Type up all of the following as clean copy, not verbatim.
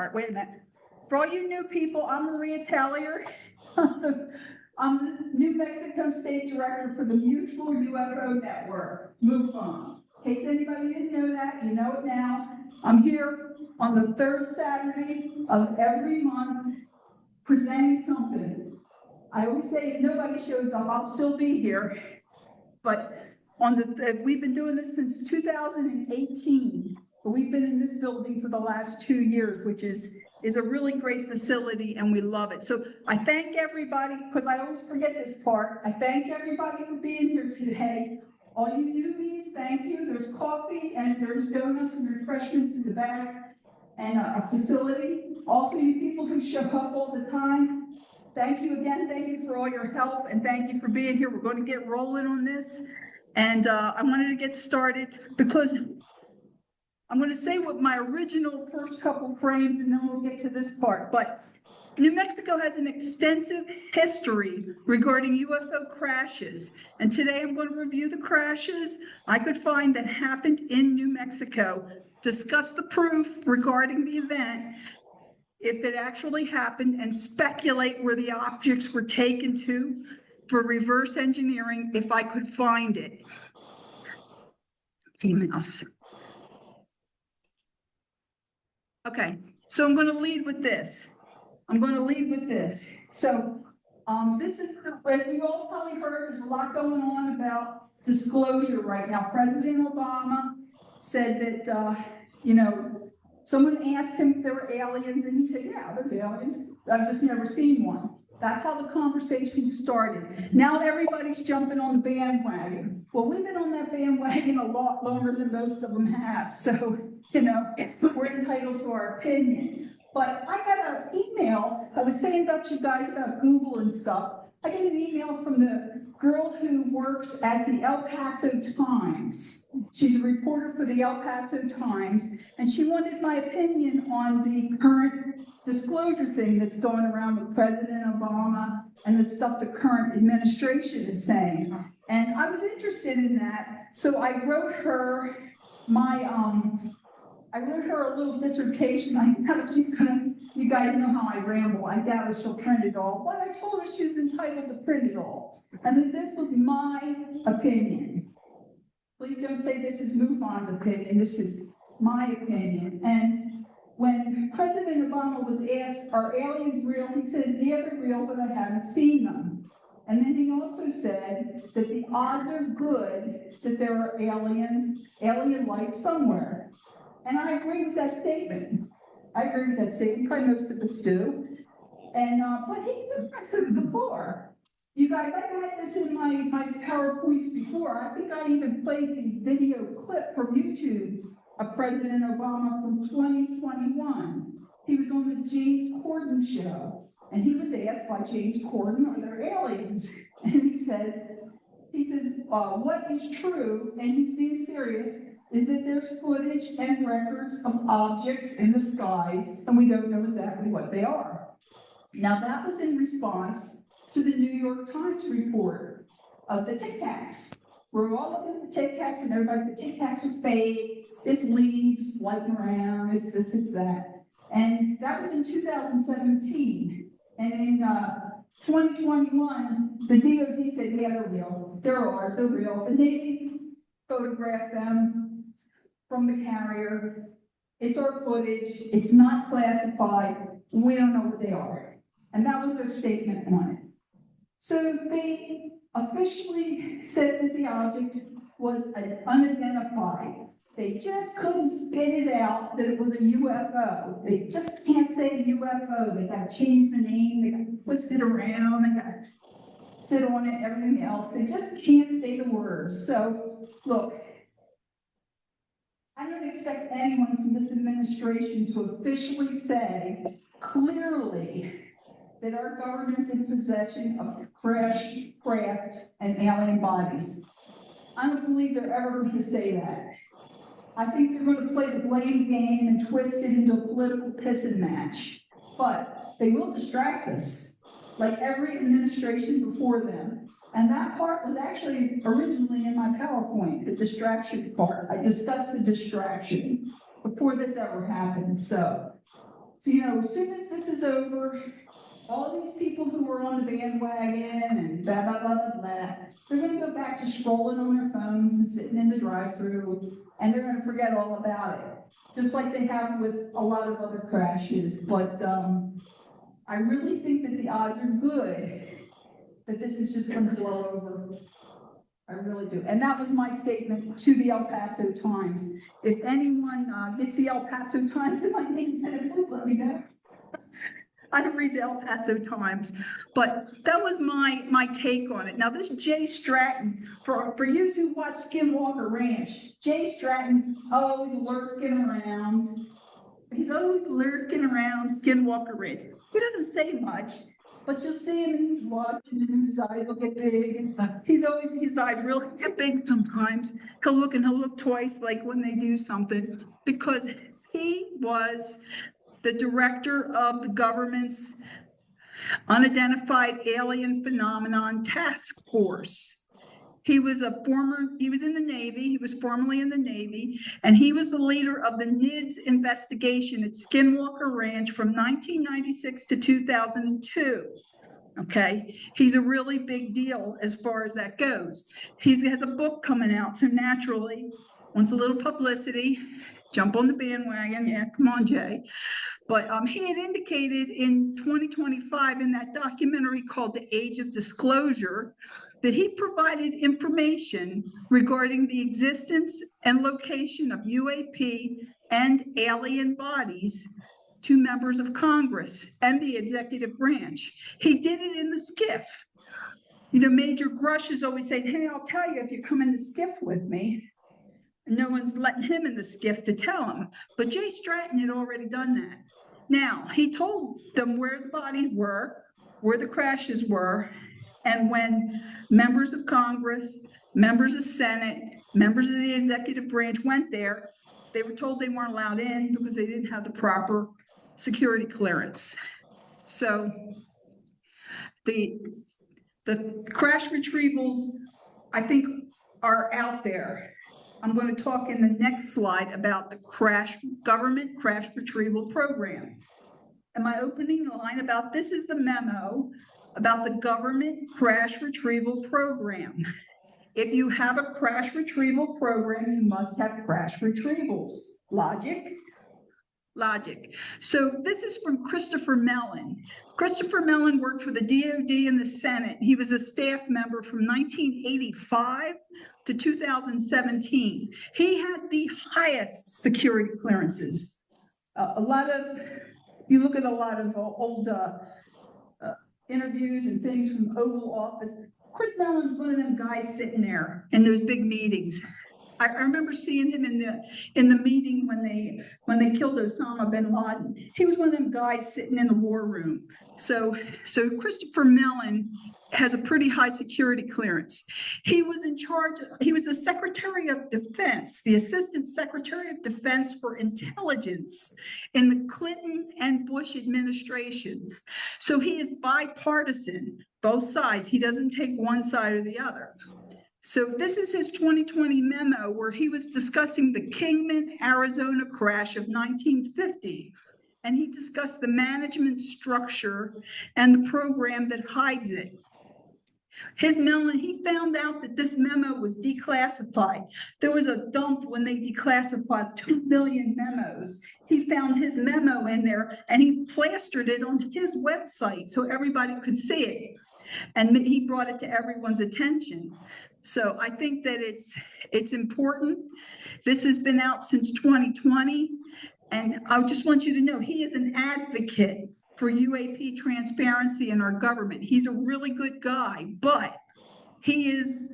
All right, wait a minute. For all you new people, I'm Maria Tellier. I'm the New Mexico State Director for the Mutual UFO Network, MUFON. In case anybody didn't know that, you know it now. I'm here on the third Saturday of every month presenting something. I always say if nobody shows up, I'll still be here. But we've been doing this since 2018. But we've been in this building for the last 2 years, which is a really great facility, and we love it. So I thank everybody, because I always forget this part. I thank everybody for being here today. All you newbies, thank you. There's coffee and there's donuts and refreshments in the back and a facility. Also, you people who show up all the time, thank you again. Thank you for all your help, and thank you for being here. We're going to get rolling on this. And I wanted to get started because I'm going to say what my original first couple frames, and then we'll get to this part. But New Mexico has an extensive history regarding UFO crashes. And today I'm going to review the crashes I could find that happened in New Mexico, discuss the proof regarding the event, if it actually happened, and speculate where the objects were taken to for reverse engineering if I could find it. Emails. Okay, so I'm going to lead with this. So this is, as we all probably heard, there's a lot going on about disclosure right now. President Obama said that, someone asked him if there were aliens, and he said, yeah, there's aliens. I've just never seen one. That's how the conversation started. Now everybody's jumping on the bandwagon. Well, we've been on that bandwagon a lot longer than most of them have. So, we're entitled to our opinion. But I got an email. I was saying about you guys about Google and stuff. I got an email from the girl who works at the El Paso Times. She's a reporter for the El Paso Times, and she wanted my opinion on the current disclosure thing that's going around with President Obama and the stuff the current administration is saying. And I was interested in that, so I wrote her a little dissertation. I know she's gonna, you guys know how I ramble. I doubt she'll print it all, but I told her she was entitled to print it all. And then this was my opinion. Please don't say this is Mufon's opinion. This is my opinion. And when President Obama was asked, are aliens real? He says, yeah, they're real, but I haven't seen them. And then he also said that the odds are good that there are alien life somewhere. And I agree with that statement. Probably most of us do. And, but he discussed this before. You guys, I've had this in my PowerPoints before. I think I even played the video clip from YouTube of President Obama from 2021. He was on the James Corden show, and he was asked by James Corden, are there aliens? And he says, what is true, and he's being serious, is that there's footage and records of objects in the skies, and we don't know exactly what they are. Now, that was in response to the New York Times report of the Tic Tacs. We're all looking at the Tic Tacs, and everybody's the Tic Tacs are fake, it's leaves floating around, it's this, it's that. And that was in 2017. And in 2021, the DOD said, yeah, they're real. They're ours, they're real. The Navy photographed them from the carrier. It's our footage. It's not classified. We don't know what they are. And that was their statement on it. So they officially said that the object was unidentified. They just couldn't spit it out that it was a UFO. They just can't say UFO. They got to change the name. They got to twist it around. They got to sit on it, everything else. They just can't say the words. So, look, I don't expect anyone from this administration to officially say clearly that our government's in possession of crashed craft and alien bodies. I don't believe they're ever going to say that. I think they're going to play the blame game and twist it into a political pissing match. But they will distract us, like every administration before them. And that part was actually originally in my PowerPoint, the distraction part. I discussed the distraction before this ever happened. So So, as soon as this is over, all these people who were on the bandwagon and blah, blah, blah, blah, blah, they're gonna go back to scrolling on their phones and sitting in the drive-through, and they're gonna forget all about it, just like they have with a lot of other crashes. But I really think that the odds are good that this is just gonna blow over. I really do. And that was my statement to the El Paso Times. If anyone gets the El Paso Times and my name's in it, please let me know. I don't read the El Paso Times, but that was my take on it. Now, this Jay Stratton, for you who watch Skinwalker Ranch, Jay Stratton's always lurking around. He's always lurking around Skinwalker Ranch. He doesn't say much, but you'll see him and he's watching and his eyes will get big. And his eyes really get big sometimes. He'll look twice, like when they do something, because he was the director of the government's Unidentified Alien Phenomenon Task Force. He was in the Navy, he was formerly in the Navy, and he was the leader of the NIDS investigation at Skinwalker Ranch from 1996 to 2002. Okay, he's a really big deal as far as that goes. He has a book coming out, so naturally, wants a little publicity, jump on the bandwagon. Yeah, come on, Jay. But he had indicated in 2025 in that documentary called The Age of Disclosure that he provided information regarding the existence and location of UAP and alien bodies to members of Congress and the executive branch. He did it in the skiff. Major Grush is always saying, hey, I'll tell you if you come in the skiff with me. And no one's letting him in the skiff to tell him. But Jay Stratton had already done that. Now, he told them where the bodies were, where the crashes were, and when members of Congress, members of Senate, members of the executive branch went there, they were told they weren't allowed in because they didn't have the proper security clearance. So the crash retrievals, I think, are out there. I'm going to talk in the next slide about the government crash retrieval program. And my opening line about this is the memo about the government crash retrieval program. If you have a crash retrieval program, you must have crash retrievals. Logic? Logic. So this is from Christopher Mellon. Christopher Mellon worked for the DOD and the Senate. He was a staff member from 1985 to 2017. He had the highest security clearances. You look at a lot of old interviews and things from the Oval Office. Chris Mellon's one of them guys sitting there in those big meetings. I remember seeing him in the meeting when they killed Osama bin Laden. He was one of them guys sitting in the war room. So Christopher Mellon has a pretty high security clearance. He was in charge. He was the Secretary of Defense, the Assistant Secretary of Defense for Intelligence in the Clinton and Bush administrations. So he is bipartisan, both sides. He doesn't take one side or the other. So this is his 2020 memo where he was discussing the Kingman, Arizona crash of 1950. And he discussed the management structure and the program that hides it. He found out that this memo was declassified. There was a dump when they declassified 2 million memos. He found his memo in there and he plastered it on his website so everybody could see it. And he brought it to everyone's attention. So I think that it's important. This has been out since 2020. And I just want you to know he is an advocate for UAP transparency in our government. He's a really good guy, but he is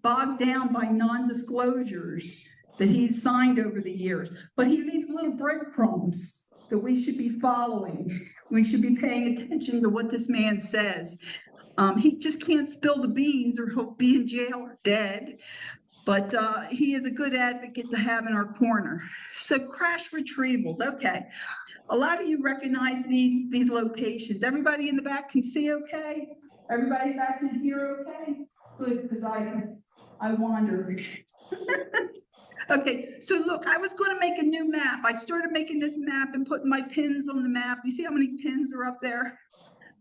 bogged down by non-disclosures that he's signed over the years. But he leaves little breadcrumbs that we should be following. We should be paying attention to what this man says. He just can't spill the beans or he'll be in jail or dead. But he is a good advocate to have in our corner. So crash retrievals, okay. A lot of you recognize these locations. Everybody in the back can see okay? Everybody back can hear okay? Good, because I wandered. Okay, so look, I was going to make a new map. I started making this map and putting my pins on the map. You see how many pins are up there?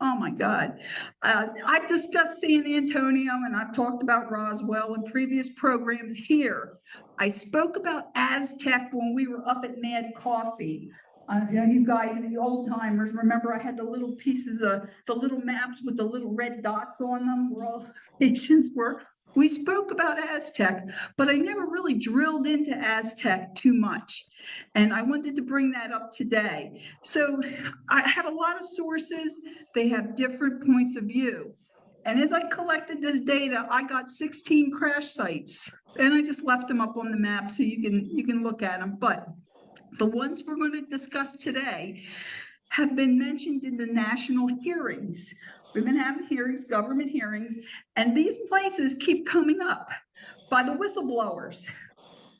Oh my God. I've discussed San Antonio and I've talked about Roswell in previous programs here. I spoke about Aztec when we were up at Mad Coffee. You guys, the old timers, remember I had the little pieces of the little maps with the little red dots on them where all the stations were. We spoke about Aztec, but I never really drilled into Aztec too much. And I wanted to bring that up today. So I have a lot of sources. They have different points of view. And as I collected this data, I got 16 crash sites. And I just left them up on the map so you can look at them. But the ones we're going to discuss today have been mentioned in the national hearings. We've been having hearings, government hearings, and these places keep coming up by the whistleblowers,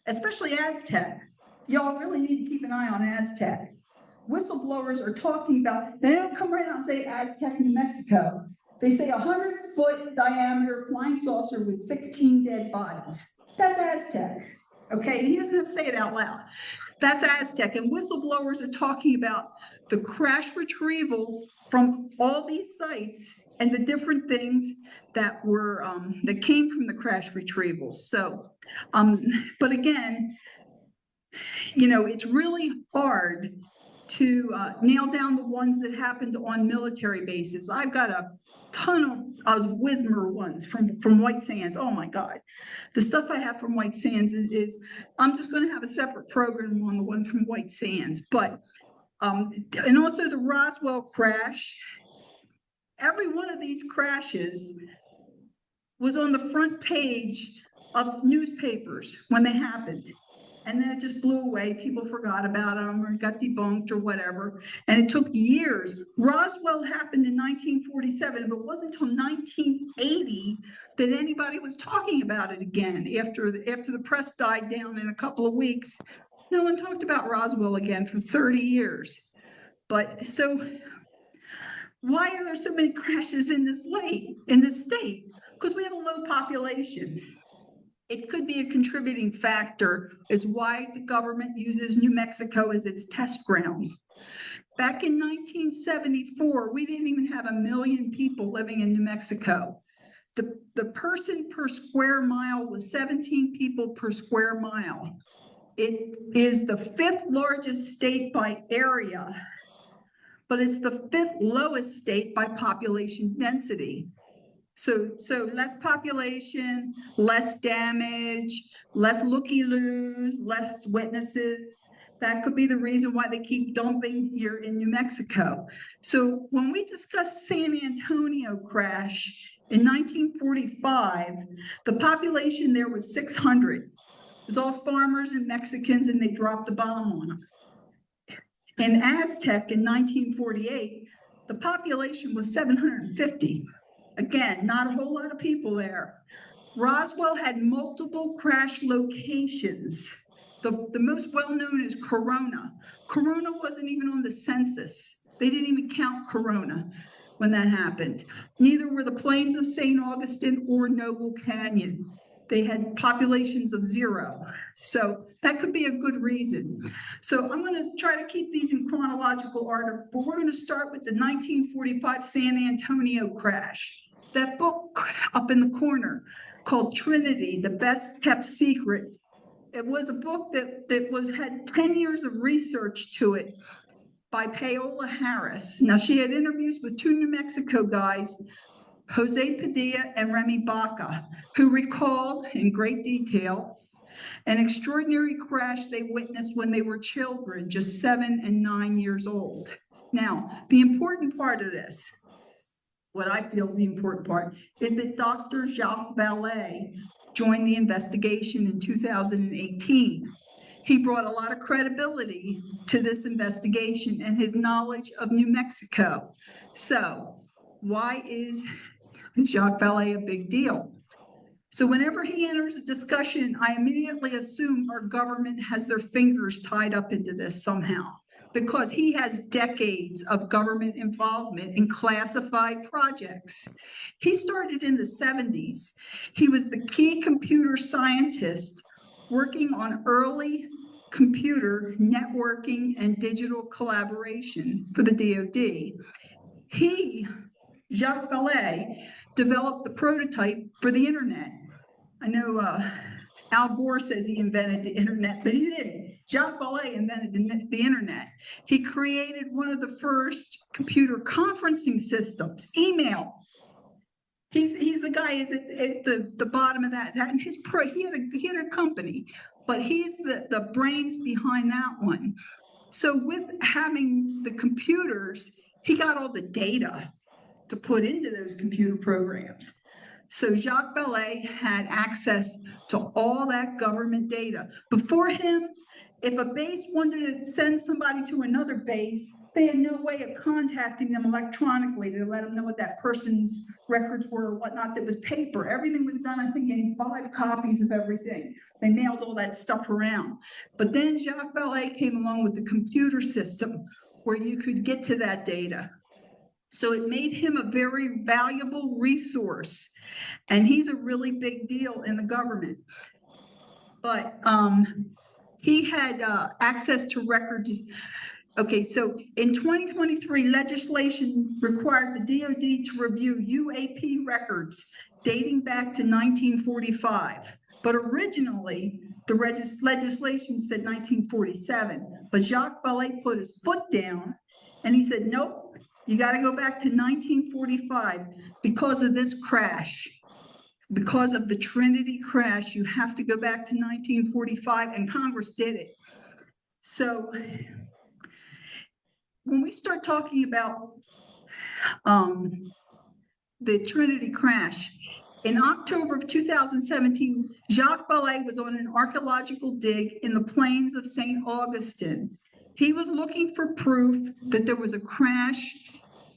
especially Aztec. Y'all really need to keep an eye on Aztec. Whistleblowers are talking about, they don't come right out and say Aztec, New Mexico. They say 100-foot diameter flying saucer with 16 dead bodies. That's Aztec. Okay, he doesn't have to say it out loud. That's Aztec, and whistleblowers are talking about the crash retrieval from all these sites and the different things that were that came from the crash retrievals. So, but again, you know, it's really hard to nail down the ones that happened on military bases. I've got a ton of Wismer ones from White Sands. Oh my God. The stuff I have from White Sands is I'm just going to have a separate program on the one from White Sands. But, and also the Roswell crash. Every one of these crashes was on the front page of newspapers when they happened. And then it just blew away. People forgot about them or got debunked or whatever. And it took years. Roswell happened in 1947, but it wasn't until 1980 that anybody was talking about it again. After the press died down in a couple of weeks, no one talked about Roswell again for 30 years. But so why are there so many crashes in this state? Because we have a low population. It could be a contributing factor is why the government uses New Mexico as its test ground. Back in 1974, we didn't even have 1 million people living in New Mexico. The person per square mile was 17 people per square mile. It is the 5th largest state by area, but it's the 5th lowest state by population density. So less population, less damage, less looky-loos, less witnesses. That could be the reason why they keep dumping here in New Mexico. So when we discuss San Antonio crash in 1945, the population there was 600. It was all farmers and Mexicans, and they dropped the bomb on them. In Aztec in 1948, the population was 750. Again, not a whole lot of people there. Roswell had multiple crash locations. The most well-known is Corona. Corona wasn't even on the census. They didn't even count Corona when that happened. Neither were the plains of St. Augustine or Noble Canyon. They had populations of 0. So that could be a good reason. So I'm going to try to keep these in chronological order, but we're going to start with the 1945 San Antonio crash. That book up in the corner called Trinity, The Best Kept Secret. It was a book that had 10 years of research to it by Paola Harris. Now, she had interviews with 2 New Mexico guys, Jose Padilla and Remy Baca, who recalled in great detail an extraordinary crash they witnessed when they were children, just 7 and 9 years old. Now, the important part of this, what I feel is the important part, is that Dr. Jacques Vallée joined the investigation in 2018. He brought a lot of credibility to this investigation and his knowledge of New Mexico. So, why is Jacques Vallée a big deal? So whenever he enters a discussion, I immediately assume our government has their fingers tied up into this somehow, because he has decades of government involvement in classified projects. He started in the 70s. He was the key computer scientist working on early computer networking and digital collaboration for the DoD. Jacques Vallée, developed the prototype for the internet. I know Al Gore says he invented the internet, but he didn't. Jacques Vallée invented the internet. He created one of the first computer conferencing systems, email. He's the guy is at the bottom of that. And he had a company, but he's the brains behind that one. So with having the computers, he got all the data to put into those computer programs. So Jacques Vallée had access to all that government data. Before him, if a base wanted to send somebody to another base, they had no way of contacting them electronically to let them know what that person's records were or whatnot. That was paper. Everything was done, I think, in 5 copies of everything. They mailed all that stuff around. But then Jacques Vallée came along with the computer system where you could get to that data. So it made him a very valuable resource, and he's a really big deal in the government. But he had access to records. Okay, so in 2023, legislation required the DoD to review UAP records dating back to 1945. But originally, the legislation said 1947. But Jacques Vallée put his foot down, and he said, nope. You got to go back to 1945 because of this crash. Because of the Trinity crash, you have to go back to 1945, and Congress did it. So when we start talking about the Trinity crash, in October of 2017, Jacques Vallée was on an archaeological dig in the plains of St. Augustine. He was looking for proof that there was a crash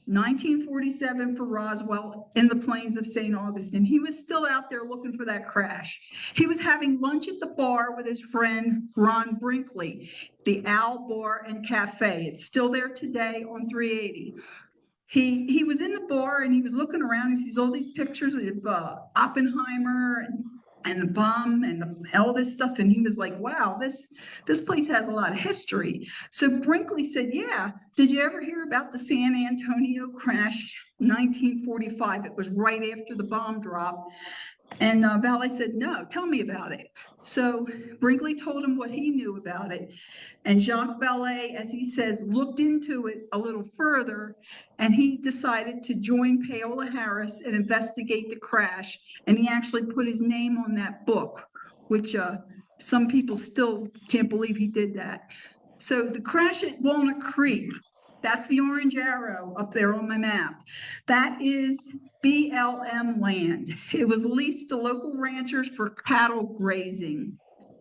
1947 for Roswell in the plains of St. Augustine. He was still out there looking for that crash. He was having lunch at the bar with his friend Ron Brinkley, the Owl Bar and Cafe. It's still there today on 380. He was in the bar and he was looking around. He sees all these pictures of Oppenheimer and the bomb and all this stuff, and he was like, wow, this place has a lot of history. So Brinkley said, yeah, did you ever hear about the San Antonio crash 1945? It was right after the bomb drop. And Vallée said, no, tell me about it. So Brinkley told him what he knew about it. And Jacques Vallée, as he says, looked into it a little further, and he decided to join Paola Harris and investigate the crash. And he actually put his name on that book, which some people still can't believe he did that. So the crash at Walnut Creek, that's the orange arrow up there on my map. That is BLM land. It was leased to local ranchers for cattle grazing.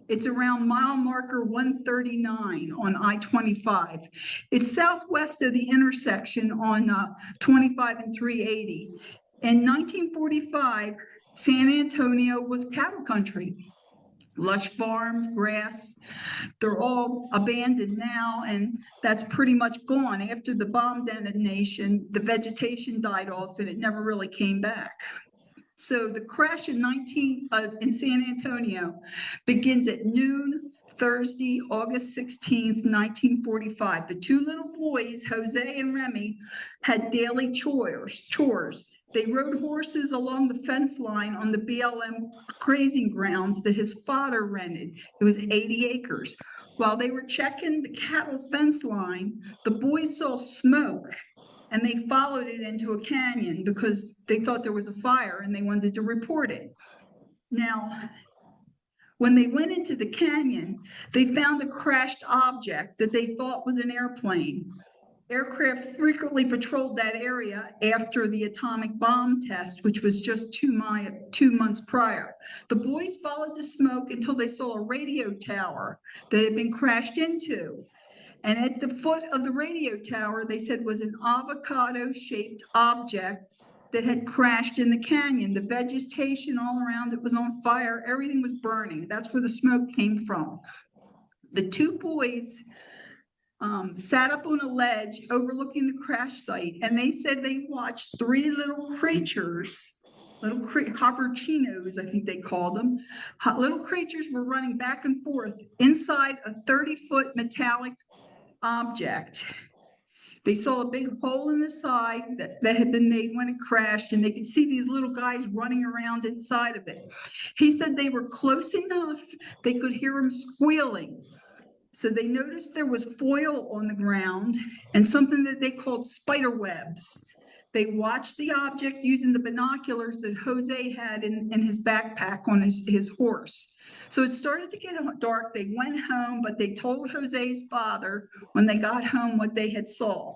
It's around mile marker 139 on I-25. It's southwest of the intersection on 25 and 380. In 1945, San Antonio was cattle country. Lush farms, grass, they're all abandoned now, and that's pretty much gone. After the bomb detonation, the vegetation died off and it never really came back. So the crash in San Antonio begins at noon Thursday, August 16th, 1945. The 2 little boys, Jose and Remy, had daily chores. They rode horses along the fence line on the BLM grazing grounds that his father rented. It was 80 acres. While they were checking the cattle fence line, the boys saw smoke, and they followed it into a canyon because they thought there was a fire and they wanted to report it. Now, when they went into the canyon, they found a crashed object that they thought was an airplane. Aircraft frequently patrolled that area after the atomic bomb test, which was just 2 months prior. The boys followed the smoke until they saw a radio tower that had been crashed into. And at the foot of the radio tower, they said was an avocado-shaped object that had crashed in the canyon. The vegetation all around it was on fire. Everything was burning. That's where the smoke came from. The 2 boys sat up on a ledge overlooking the crash site, and they said they watched 3 little creatures little hopperchinos, I think they called them. Little creatures were running back and forth inside a 30-foot metallic object. They saw a big hole in the side that had been made when it crashed, and they could see these little guys running around inside of it. He said they were close enough, they could hear them squealing. So they noticed there was foil on the ground and something that they called spider webs. They watched the object using the binoculars that Jose had in his backpack on his horse. So it started to get dark. They went home, but they told Jose's father when they got home what they had saw.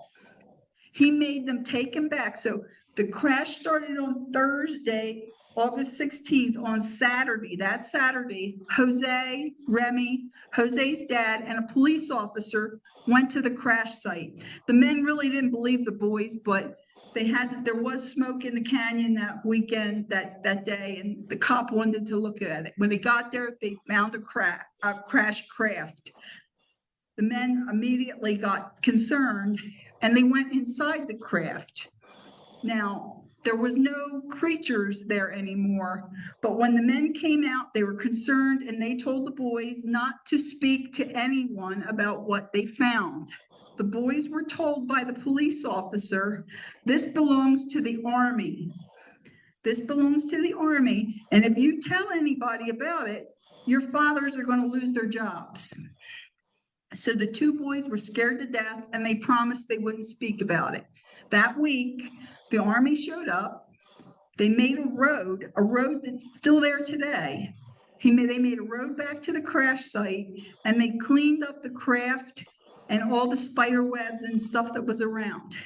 He made them take him back. So the crash started on Thursday, August 16th. On Saturday, that Saturday, Jose, Remy, Jose's dad, and a police officer went to the crash site. The men really didn't believe the boys, but there was smoke in the canyon that weekend, that day, and the cop wanted to look at it. When they got there, they found a crash craft. The men immediately got concerned and they went inside the craft. Now, there was no creatures there anymore, but when the men came out, they were concerned and they told the boys not to speak to anyone about what they found. The boys were told by the police officer, this belongs to the Army. This belongs to the Army, and if you tell anybody about it, your fathers are going to lose their jobs. So the two boys were scared to death and they promised they wouldn't speak about it. That week, the Army showed up. They made a road that's still there today. They made a road back to the crash site and they cleaned up the craft and all the spider webs and stuff that was around.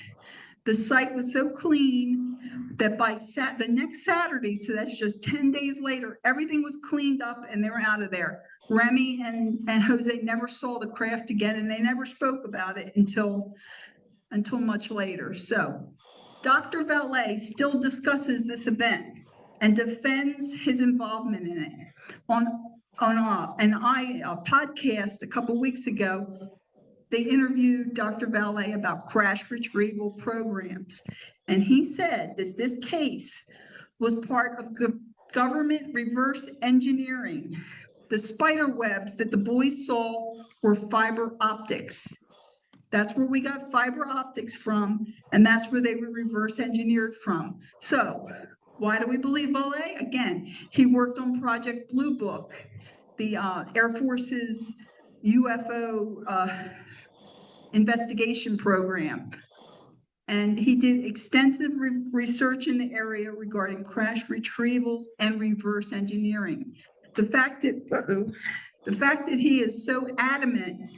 The site was so clean that by the next Saturday, so that's just 10 days later, everything was cleaned up and they were out of there. Remy and Jose never saw the craft again, and they never spoke about it until much later. So Dr. Valet still discusses this event and defends his involvement in it. On a podcast a couple weeks ago, they interviewed Dr. Valet about crash retrieval programs, and he said that this case was part of government reverse engineering. The spider webs that the boys saw were fiber optics. That's where we got fiber optics from, and that's where they were reverse engineered from. So why do we believe Valet? Again, he worked on Project Blue Book, the Air Force's UFO investigation program. And he did extensive research in the area regarding crash retrievals and reverse engineering. The fact that he is so adamant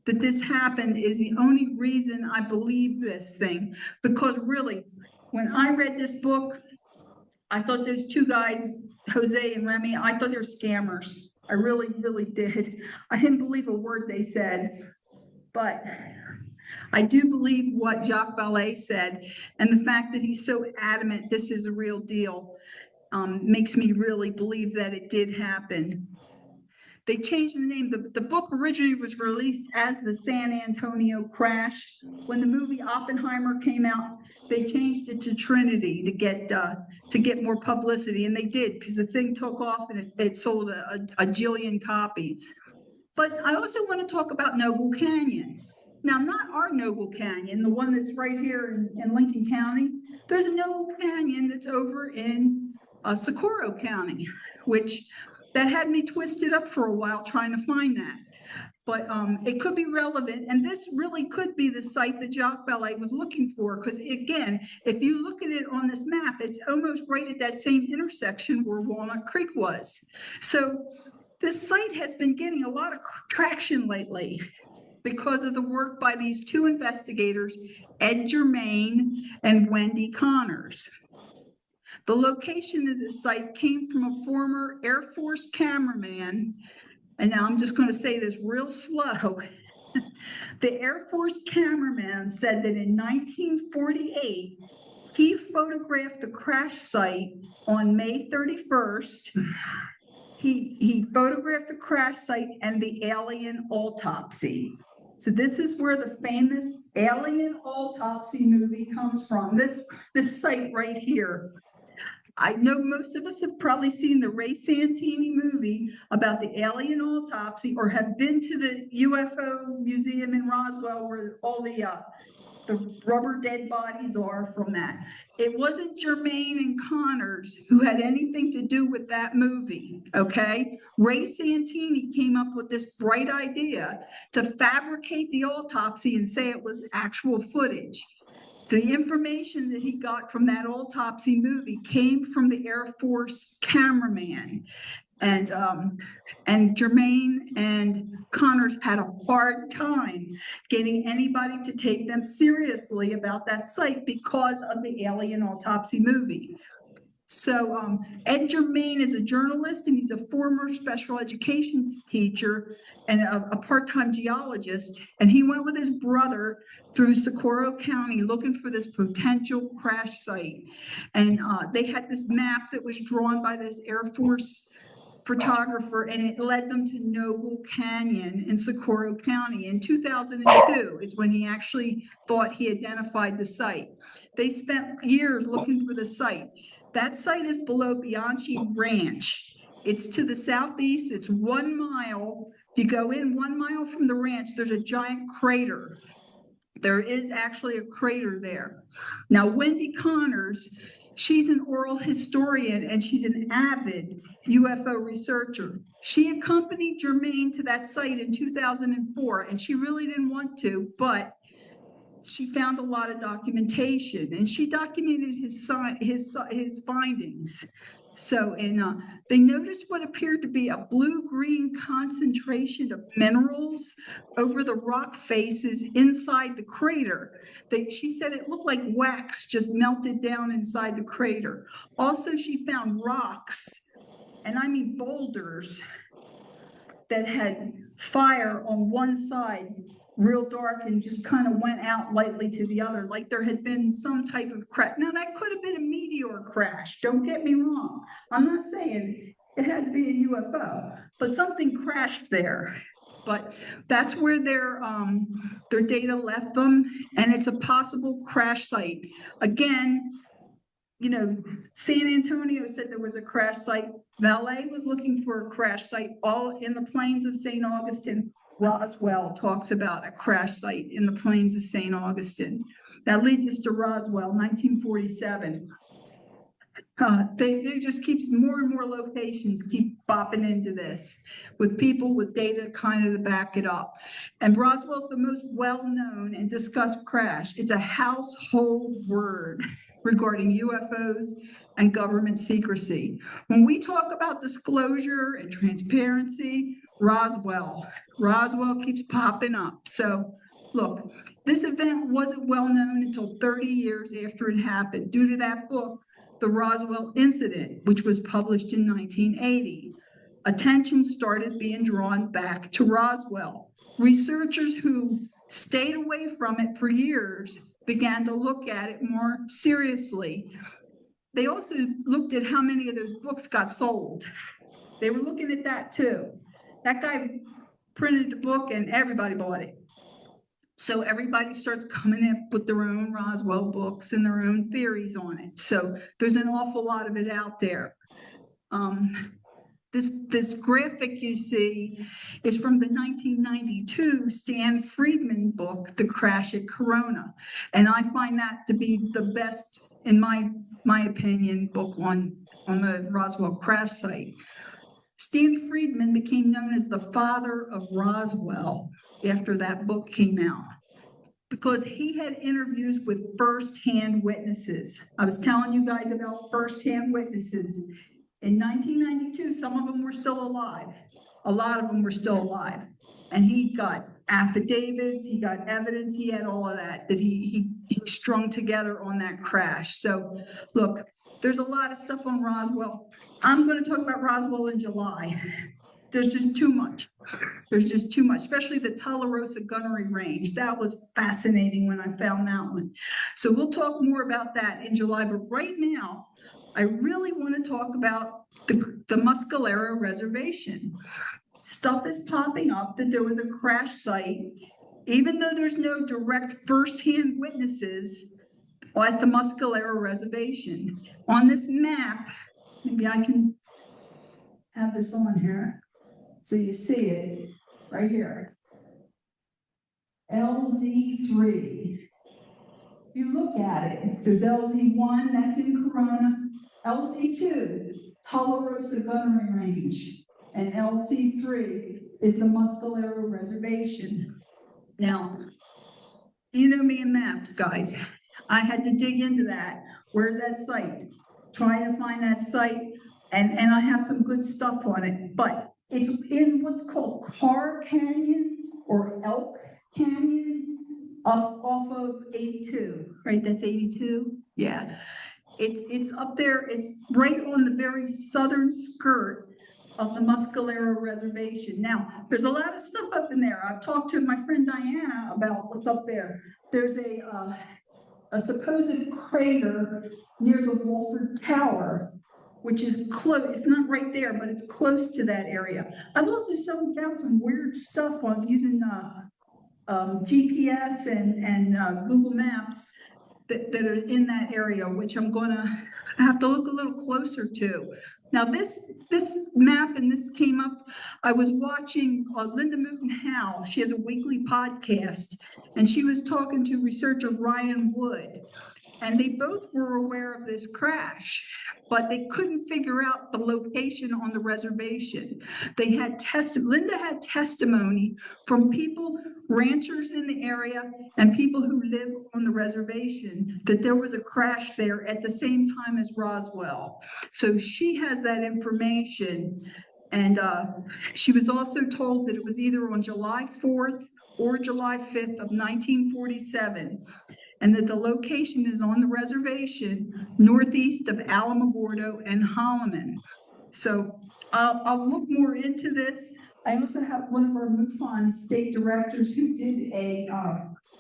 that this happened is the only reason I believe this thing. Because really, when I read this book, I thought those two guys, Jose and Remy, I thought they were scammers. I really, really did. I didn't believe a word they said. But I do believe what Jacques Vallée said, and the fact that he's so adamant this is a real deal makes me really believe that it did happen. They changed the name. The book originally was released as the San Antonio Crash. When the movie Oppenheimer came out, they changed it to Trinity to get more publicity, and they did, because the thing took off and it sold a jillion copies. But I also want to talk about Noble Canyon. Now, not our Noble Canyon, the one that's right here in Lincoln County. There's a Noble Canyon that's over in Socorro County, that had me twisted up for a while trying to find that. But it could be relevant, and this really could be the site that Jacques Vallée was looking for, because again, if you look at it on this map, it's almost right at that same intersection where Walnut Creek was. So this site has been getting a lot of traction lately because of the work by these two investigators, Ed Germain and Wendy Connors. The location of this site came from a former Air Force cameraman, and now I'm just going to say this real slow. The Air Force cameraman said that in 1948, he photographed the crash site on May 31st. He photographed the crash site and the alien autopsy. So this is where the famous Alien Autopsy movie comes from, this site right here. I know most of us have probably seen the Ray Santini movie about the alien autopsy, or have been to the UFO museum in Roswell where all the rubber dead bodies are from that. It wasn't Germain and Connors who had anything to do with that movie, okay? Ray Santini came up with this bright idea to fabricate the autopsy and say it was actual footage. The information that he got from that autopsy movie came from the Air Force cameraman. And Germain and Connors had a hard time getting anybody to take them seriously about that site because of the alien autopsy movie. So Ed Germain is a journalist, and he's a former special education teacher and a part-time geologist. And he went with his brother through Socorro County looking for this potential crash site. And they had this map that was drawn by this Air Force photographer, and it led them to Noble Canyon in Socorro County. In 2002 is when he actually thought he identified the site. They spent years looking for the site. That site is below Bianchi Ranch. It's to the southeast. It's 1 mile. If you go in 1 mile from the ranch, there's a giant crater. There is actually a crater there. Now, Wendy Connors, she's an oral historian, and she's an avid UFO researcher. She accompanied Germain to that site in 2004, and she really didn't want to, but she found a lot of documentation, and she documented his findings. So, they noticed what appeared to be a blue-green concentration of minerals over the rock faces inside the crater. She said it looked like wax just melted down inside the crater. Also, she found rocks, and I mean boulders, that had fire on one side, real dark, and just kind of went out lightly to the other, like there had been some type of crash. Now, that could have been a meteor crash, don't get me wrong. I'm not saying it had to be a UFO, but something crashed there. But that's where their data left them, and it's a possible crash site. Again, you know, San Antonio said there was a crash site. Valet was looking for a crash site all in the plains of St. Augustine. Roswell talks about a crash site in the plains of St. Augustine. That leads us to Roswell, 1947. They just keeps more and more locations keep bopping into this with people with data kind of to back it up. And Roswell's the most well-known and discussed crash. It's a household word regarding UFOs and government secrecy. When we talk about disclosure and transparency, Roswell keeps popping up. So look, this event wasn't well known until 30 years after it happened due to that book, The Roswell Incident, which was published in 1980. Attention started being drawn back to Roswell. Researchers who stayed away from it for years began to look at it more seriously. They also looked at how many of those books got sold. They were looking at that too. That guy printed a book and everybody bought it. So everybody starts coming up with their own Roswell books and their own theories on it. So there's an awful lot of it out there. This graphic you see is from the 1992 Stan Friedman book, The Crash at Corona. And I find that to be the best, in my opinion, book on the Roswell crash site. Stan Friedman became known as the father of Roswell after that book came out, because he had interviews with firsthand witnesses. I was telling you guys about firsthand witnesses. In 1992, some of them were still alive. A lot of them were still alive. And he got affidavits, he got evidence, he had all of that he strung together on that crash. So look, there's a lot of stuff on Roswell. I'm going to talk about Roswell in July. There's just too much. There's just too much, especially the Tularosa Gunnery Range. That was fascinating when I found that one. So we'll talk more about that in July. But right now, I really want to talk about the Muscalero Reservation. Stuff is popping up that there was a crash site. Even though there's no direct firsthand witnesses, at the Muscalero Reservation. On this map, maybe I can have this on here so you see it right here. LZ3. You look at it, there's LZ1, that's in Corona, LZ2, Tularosa Gunnery Range, and LC3 is the Muscalero Reservation. Now, you know me and maps, guys. I had to dig into that. Where's that site? Trying to find that site, and I have some good stuff on it, but it's in what's called Carr Canyon or Elk Canyon, up off of 82, right? That's 82. Yeah, it's up there. It's right on the very southern skirt of the Muscalero Reservation. Now, there's a lot of stuff up in there. I've talked to my friend Diana about what's up there. There's a supposed crater near the Wolford Tower, which is close. It's not right there, but it's close to that area. I've also found some weird stuff on using GPS and Google Maps that are in that area, which I'm gonna have to look a little closer to. Now this map, and this came up, I was watching Linda Moulton Howe. She has a weekly podcast, and she was talking to researcher Ryan Wood, and they both were aware of this crash, but they couldn't figure out the location on the reservation. They had Linda had testimony from people, ranchers in the area, and people who live on the reservation that there was a crash there at the same time as Roswell. So she has that information, and she was also told that it was either on July 4th or July 5th of 1947. And that the location is on the reservation northeast of Alamogordo and Holloman. So I'll look more into this. I also have one of our MUFON state directors who did a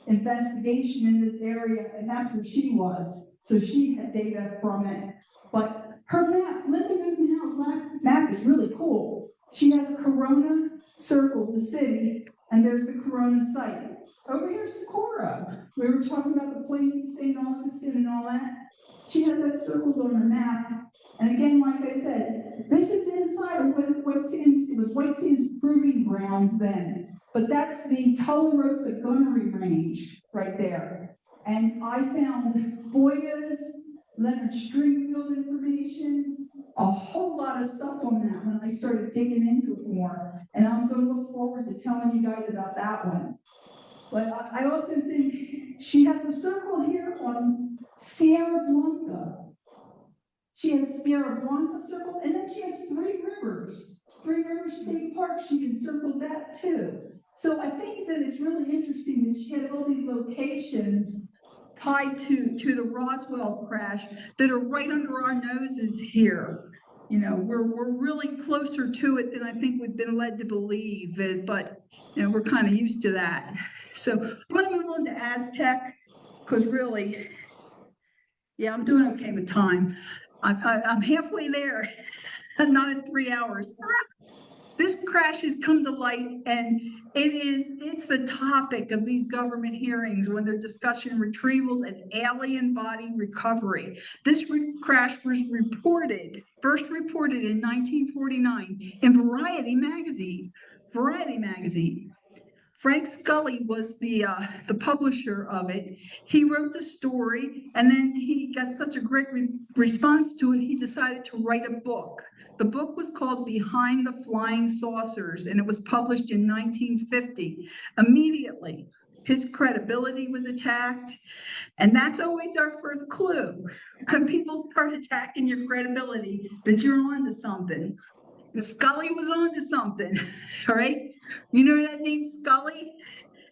investigation in this area, and that's where she was. So she had data from it. But her map, Linda Moulton Howe's map is really cool. She has Corona circled the city, and there's the Corona site. Over here's Socorro. We were talking about the plains of St. Augustine and all that. She has that circled on her map. And again, like I said, this is inside of White Sands. It was White Sands Proving Grounds then. But that's the Tularosa Gunnery Range right there. And I found FOIAs, Leonard Stringfield information, a whole lot of stuff on that when I started digging into it more. And I'm going to look forward to telling you guys about that one. But I also think she has a circle here on Sierra Blanca. She has Sierra Blanca circle, and then she has Three Rivers State Park. She encircled that too. So I think that it's really interesting that she has all these locations tied to the Roswell crash that are right under our noses here. You know, we're really closer to it than I think we've been led to believe, but you know, we're kind of used to that. So I'm going to move on to Aztec, because really, yeah, I'm doing okay with time. I'm halfway there. I'm not at 3 hours. This crash has come to light, and it's the topic of these government hearings when they're discussing retrievals and alien body recovery. This crash was first reported in 1949 in Variety magazine. Frank Scully was the publisher of it. He wrote the story, and then he got such a great response to it, he decided to write a book. The book was called Behind the Flying Saucers, and it was published in 1950. Immediately, his credibility was attacked, and that's always our first clue. When people start attacking your credibility, that you're onto something. Scully was on to something, all right? You know that name Scully?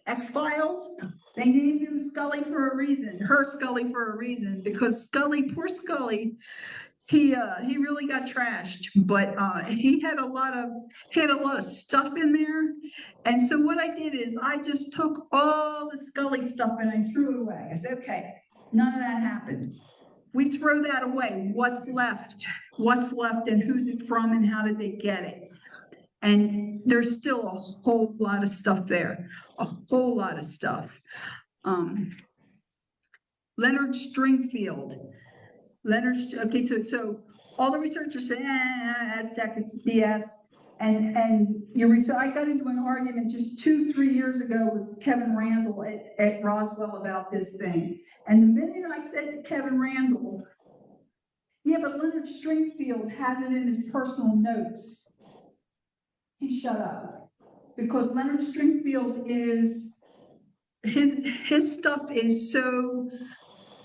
X-Files? They named him Scully for a reason, her Scully for a reason, because Scully, poor Scully, he really got trashed, but he had a lot of stuff in there. And so what I did is I just took all the Scully stuff and I threw it away. I said, okay, none of that happened. We throw that away. What's left? What's left, and who's it from, and how did they get it? And there's still a whole lot of stuff there, a whole lot of stuff. Leonard Stringfield. Okay, so all the researchers say, Aztec, it's BS. And I got into an argument just 2-3 years ago with Kevin Randall at Roswell about this thing. And the minute I said to Kevin Randall, yeah, but Leonard Stringfield has it in his personal notes, he shut up. Because Leonard Stringfield is, his stuff is so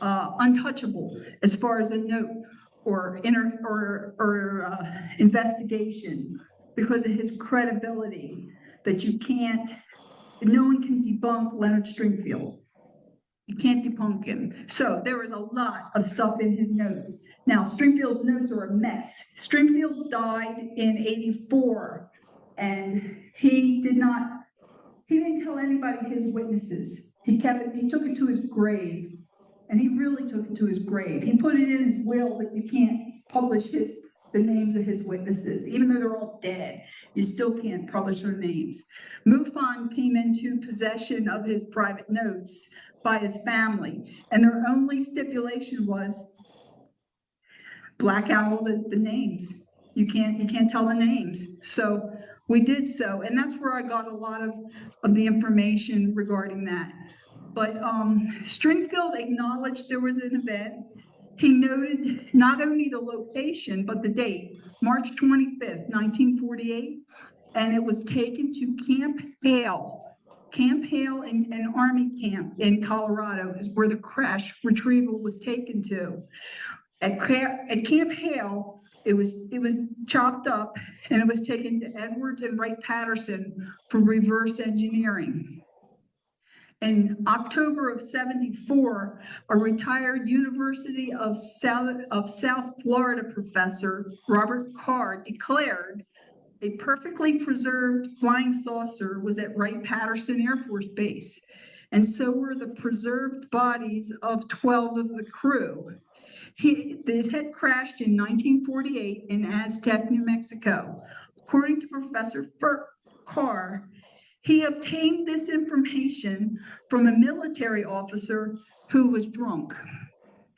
untouchable as far as a note or investigation, because of his credibility, that no one can debunk Leonard Stringfield. You can't debunk him. So there was a lot of stuff in his notes. Now, Stringfield's notes are a mess. Stringfield died in '84, and he didn't tell anybody his witnesses. He took it to his grave, and he really took it to his grave. He put it in his will that you can't publish the names of his witnesses, even though they're all dead. You still can't publish their names. Mufon came into possession of his private notes by his family, and their only stipulation was black out all the names. You can't tell the names. So we did so, and that's where I got a lot of the information regarding that. But Stringfield acknowledged there was an event. He noted not only the location, but the date, March 25th, 1948, and it was taken to Camp Hale. Camp Hale, an Army camp in Colorado, is where the crash retrieval was taken to. At Camp Hale, it was chopped up, and it was taken to Edwards and Wright-Patterson for reverse engineering. In October of '74, a retired University of South Florida professor, Robert Carr, declared a perfectly preserved flying saucer was at Wright-Patterson Air Force Base, and so were the preserved bodies of 12 of the crew. It had crashed in 1948 in Aztec, New Mexico. According to Professor Carr, he obtained this information from a military officer who was drunk.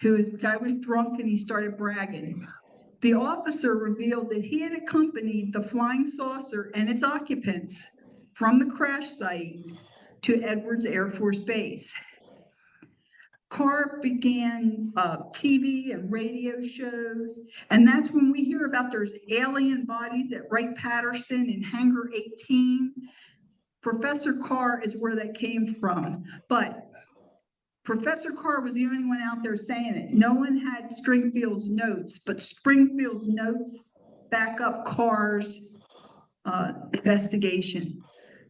The guy was drunk and he started bragging. The officer revealed that he had accompanied the flying saucer and its occupants from the crash site to Edwards Air Force Base. Carr began TV and radio shows, and that's when we hear about there's alien bodies at Wright-Patterson in Hangar 18. Professor Carr is where that came from, but Professor Carr was the only one out there saying it. No one had Stringfield's notes, but Stringfield's notes back up Carr's investigation.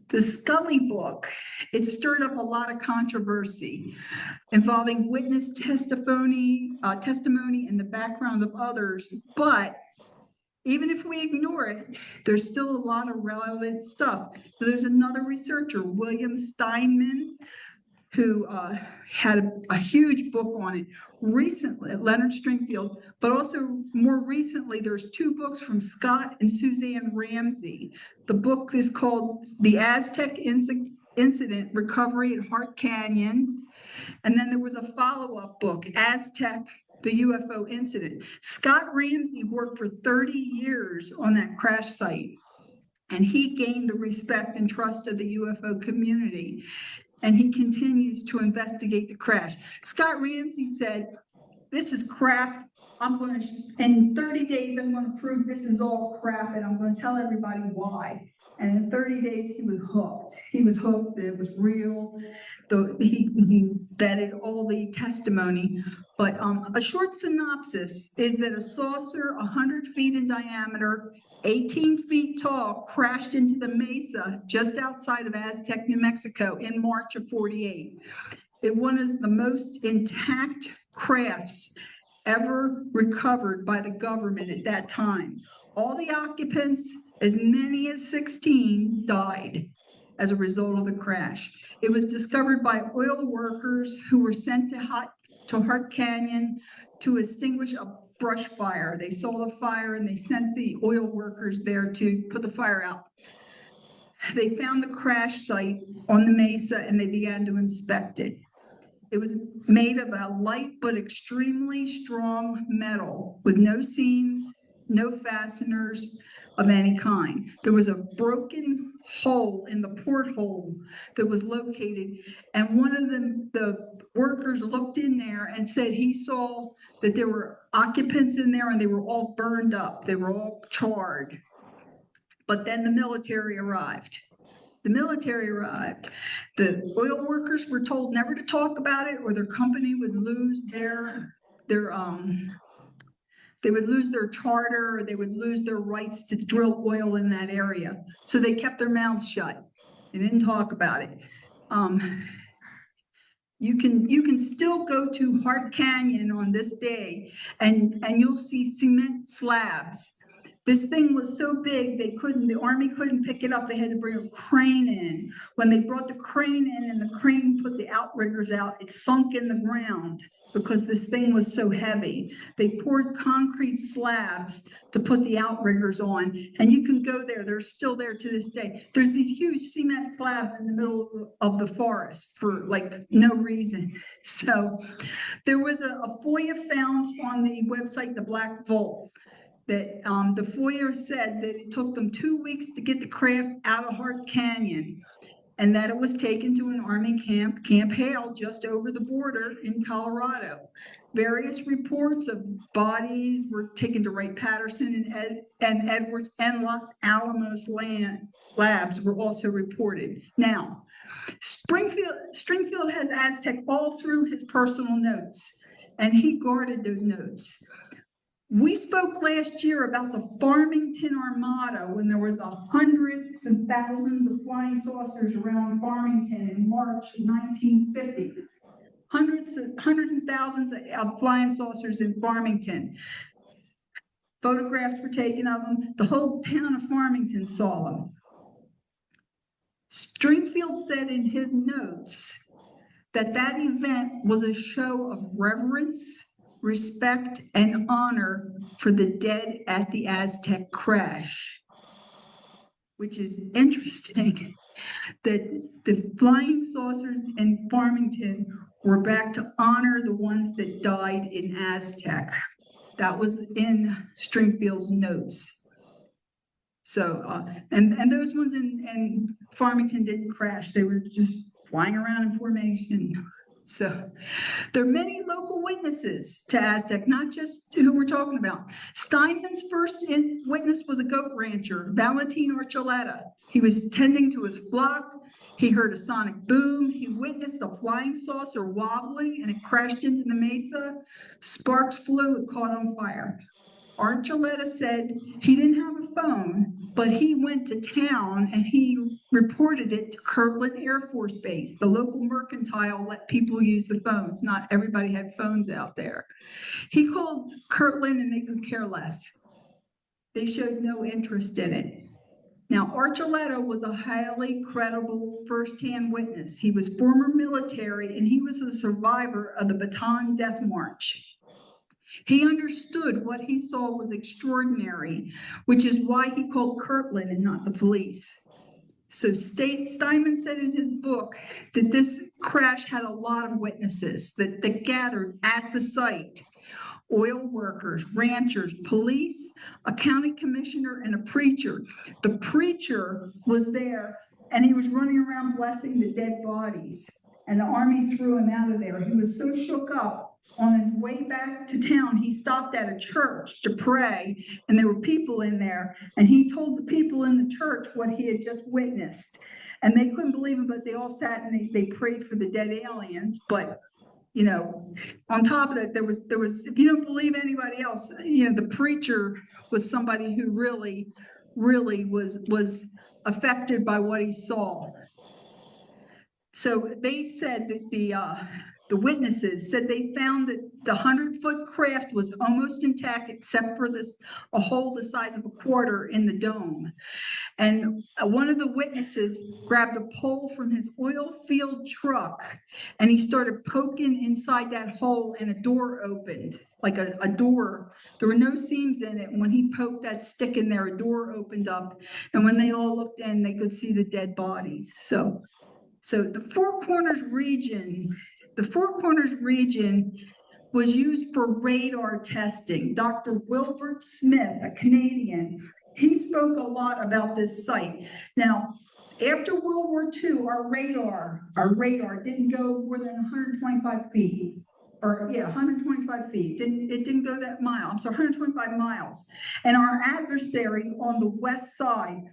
The Scully book, it stirred up a lot of controversy involving witness testimony in the background of others, but even if we ignore it, there's still a lot of relevant stuff. So there's another researcher, William Steinman, who had a huge book on it recently, Leonard Stringfield, but also more recently, there's 2 books from Scott and Suzanne Ramsey. The book is called The Aztec Incident, Recovery at Hart Canyon. And then there was a follow-up book, Aztec, the UFO Incident. Scott Ramsey worked for 30 years on that crash site, and he gained the respect and trust of the UFO community. And he continues to investigate the crash. Scott Ramsey said, this is crap. In 30 days, I'm going to prove this is all crap, and I'm going to tell everybody why. And in 30 days, he was hooked. He was hooked that it was real. He vetted all the testimony. But a short synopsis is that a saucer 100 feet in diameter, 18 feet tall, crashed into the mesa just outside of Aztec, New Mexico in March of '48. It was one of the most intact crafts ever recovered by the government at that time. All the occupants, as many as 16, died as a result of the crash. It was discovered by oil workers who were sent to Hart Canyon to extinguish a brush fire. They saw the fire and they sent the oil workers there to put the fire out. They found the crash site on the mesa and they began to inspect it. It was made of a light but extremely strong metal with no seams, no fasteners of any kind. There was a broken hole in the porthole that was located, and one of the workers looked in there and said he saw that there were occupants in there and they were all burned up. They were all charred. But then the military arrived. The military arrived. The oil workers were told never to talk about it or their company would lose their they would lose their charter, or they would lose their rights to drill oil in that area. So they kept their mouths shut. They didn't talk about it. You can still go to Hart Canyon on this day and you'll see cement slabs. This thing was so big the Army couldn't pick it up. They had to bring a crane in. When they brought the crane in and the crane put the outriggers out, it sunk in the ground because this thing was so heavy. They poured concrete slabs to put the outriggers on, and you can go there. They're still there to this day. There's these huge cement slabs in the middle of the forest for like no reason. So there was a FOIA found on the website, The Black Vault, that the FOIA said that it took them 2 weeks to get the craft out of Hart Canyon, and that it was taken to an Army camp, Camp Hale, just over the border in Colorado. Various reports of bodies were taken to Wright-Patterson and Edwards and Los Alamos labs were also reported. Now, Stringfield has Aztec all through his personal notes, and he guarded those notes. We spoke last year about the Farmington Armada when there was hundreds and thousands of flying saucers around Farmington in March 1950. Hundreds and thousands of flying saucers in Farmington. Photographs were taken of them. The whole town of Farmington saw them. Stringfield said in his notes that that event was a show of reverence, respect, and honor for the dead at the Aztec crash, which is interesting that the flying saucers in Farmington were back to honor the ones that died in Aztec. That was in Stringfield's notes. So, and those ones in Farmington didn't crash. They were just flying around in formation. So there are many local witnesses to Aztec, not just who we're talking about. Steinman's first witness was a goat rancher, Valentin Archuleta. He was tending to his flock. He heard a sonic boom. He witnessed a flying saucer wobbling and it crashed into the mesa. Sparks flew, it caught on fire. Archuleta said he didn't have a phone, but he went to town and he reported it to Kirtland Air Force Base. The local mercantile let people use the phones. Not everybody had phones out there. He called Kirtland and they could care less. They showed no interest in it. Now, Archuleta was a highly credible firsthand witness. He was former military and he was a survivor of the Bataan Death March. He understood what he saw was extraordinary, which is why he called Kirtland and not the police. So Steinman said in his book that this crash had a lot of witnesses that gathered at the site. Oil workers, ranchers, police, a county commissioner, and a preacher. The preacher was there and he was running around blessing the dead bodies, and the Army threw him out of there. He was so shook up. On his way back to town, he stopped at a church to pray, and there were people in there, and he told the people in the church what he had just witnessed. And they couldn't believe him, but they all sat and they prayed for the dead aliens. But, you know, on top of that, there was, if you don't believe anybody else, you know, the preacher was somebody who really was affected by what he saw. So they said that the witnesses said they found that the 100-foot craft was almost intact except for a hole the size of a quarter in the dome. And one of the witnesses grabbed a pole from his oil field truck and he started poking inside that hole and a door opened, like a door. There were no seams in it. When he poked that stick in there, a door opened up. And when they all looked in, they could see the dead bodies. So the Four Corners region, the Four Corners region was used for radar testing. Dr. Wilbert Smith, a Canadian, he spoke a lot about this site. Now, after World War II, our radar didn't go more than 125 feet. 125 feet. It didn't go that mile. I'm sorry, 125 miles. And our adversaries on the west side,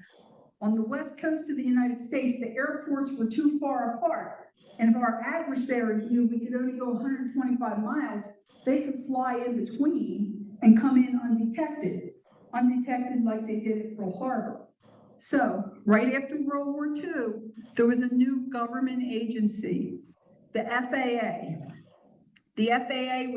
on the west coast of the United States, the airports were too far apart. And if our adversaries knew we could only go 125 miles, they could fly in between and come in undetected like they did at Pearl Harbor. So right after World War II, there was a new government agency, the FAA. The FAA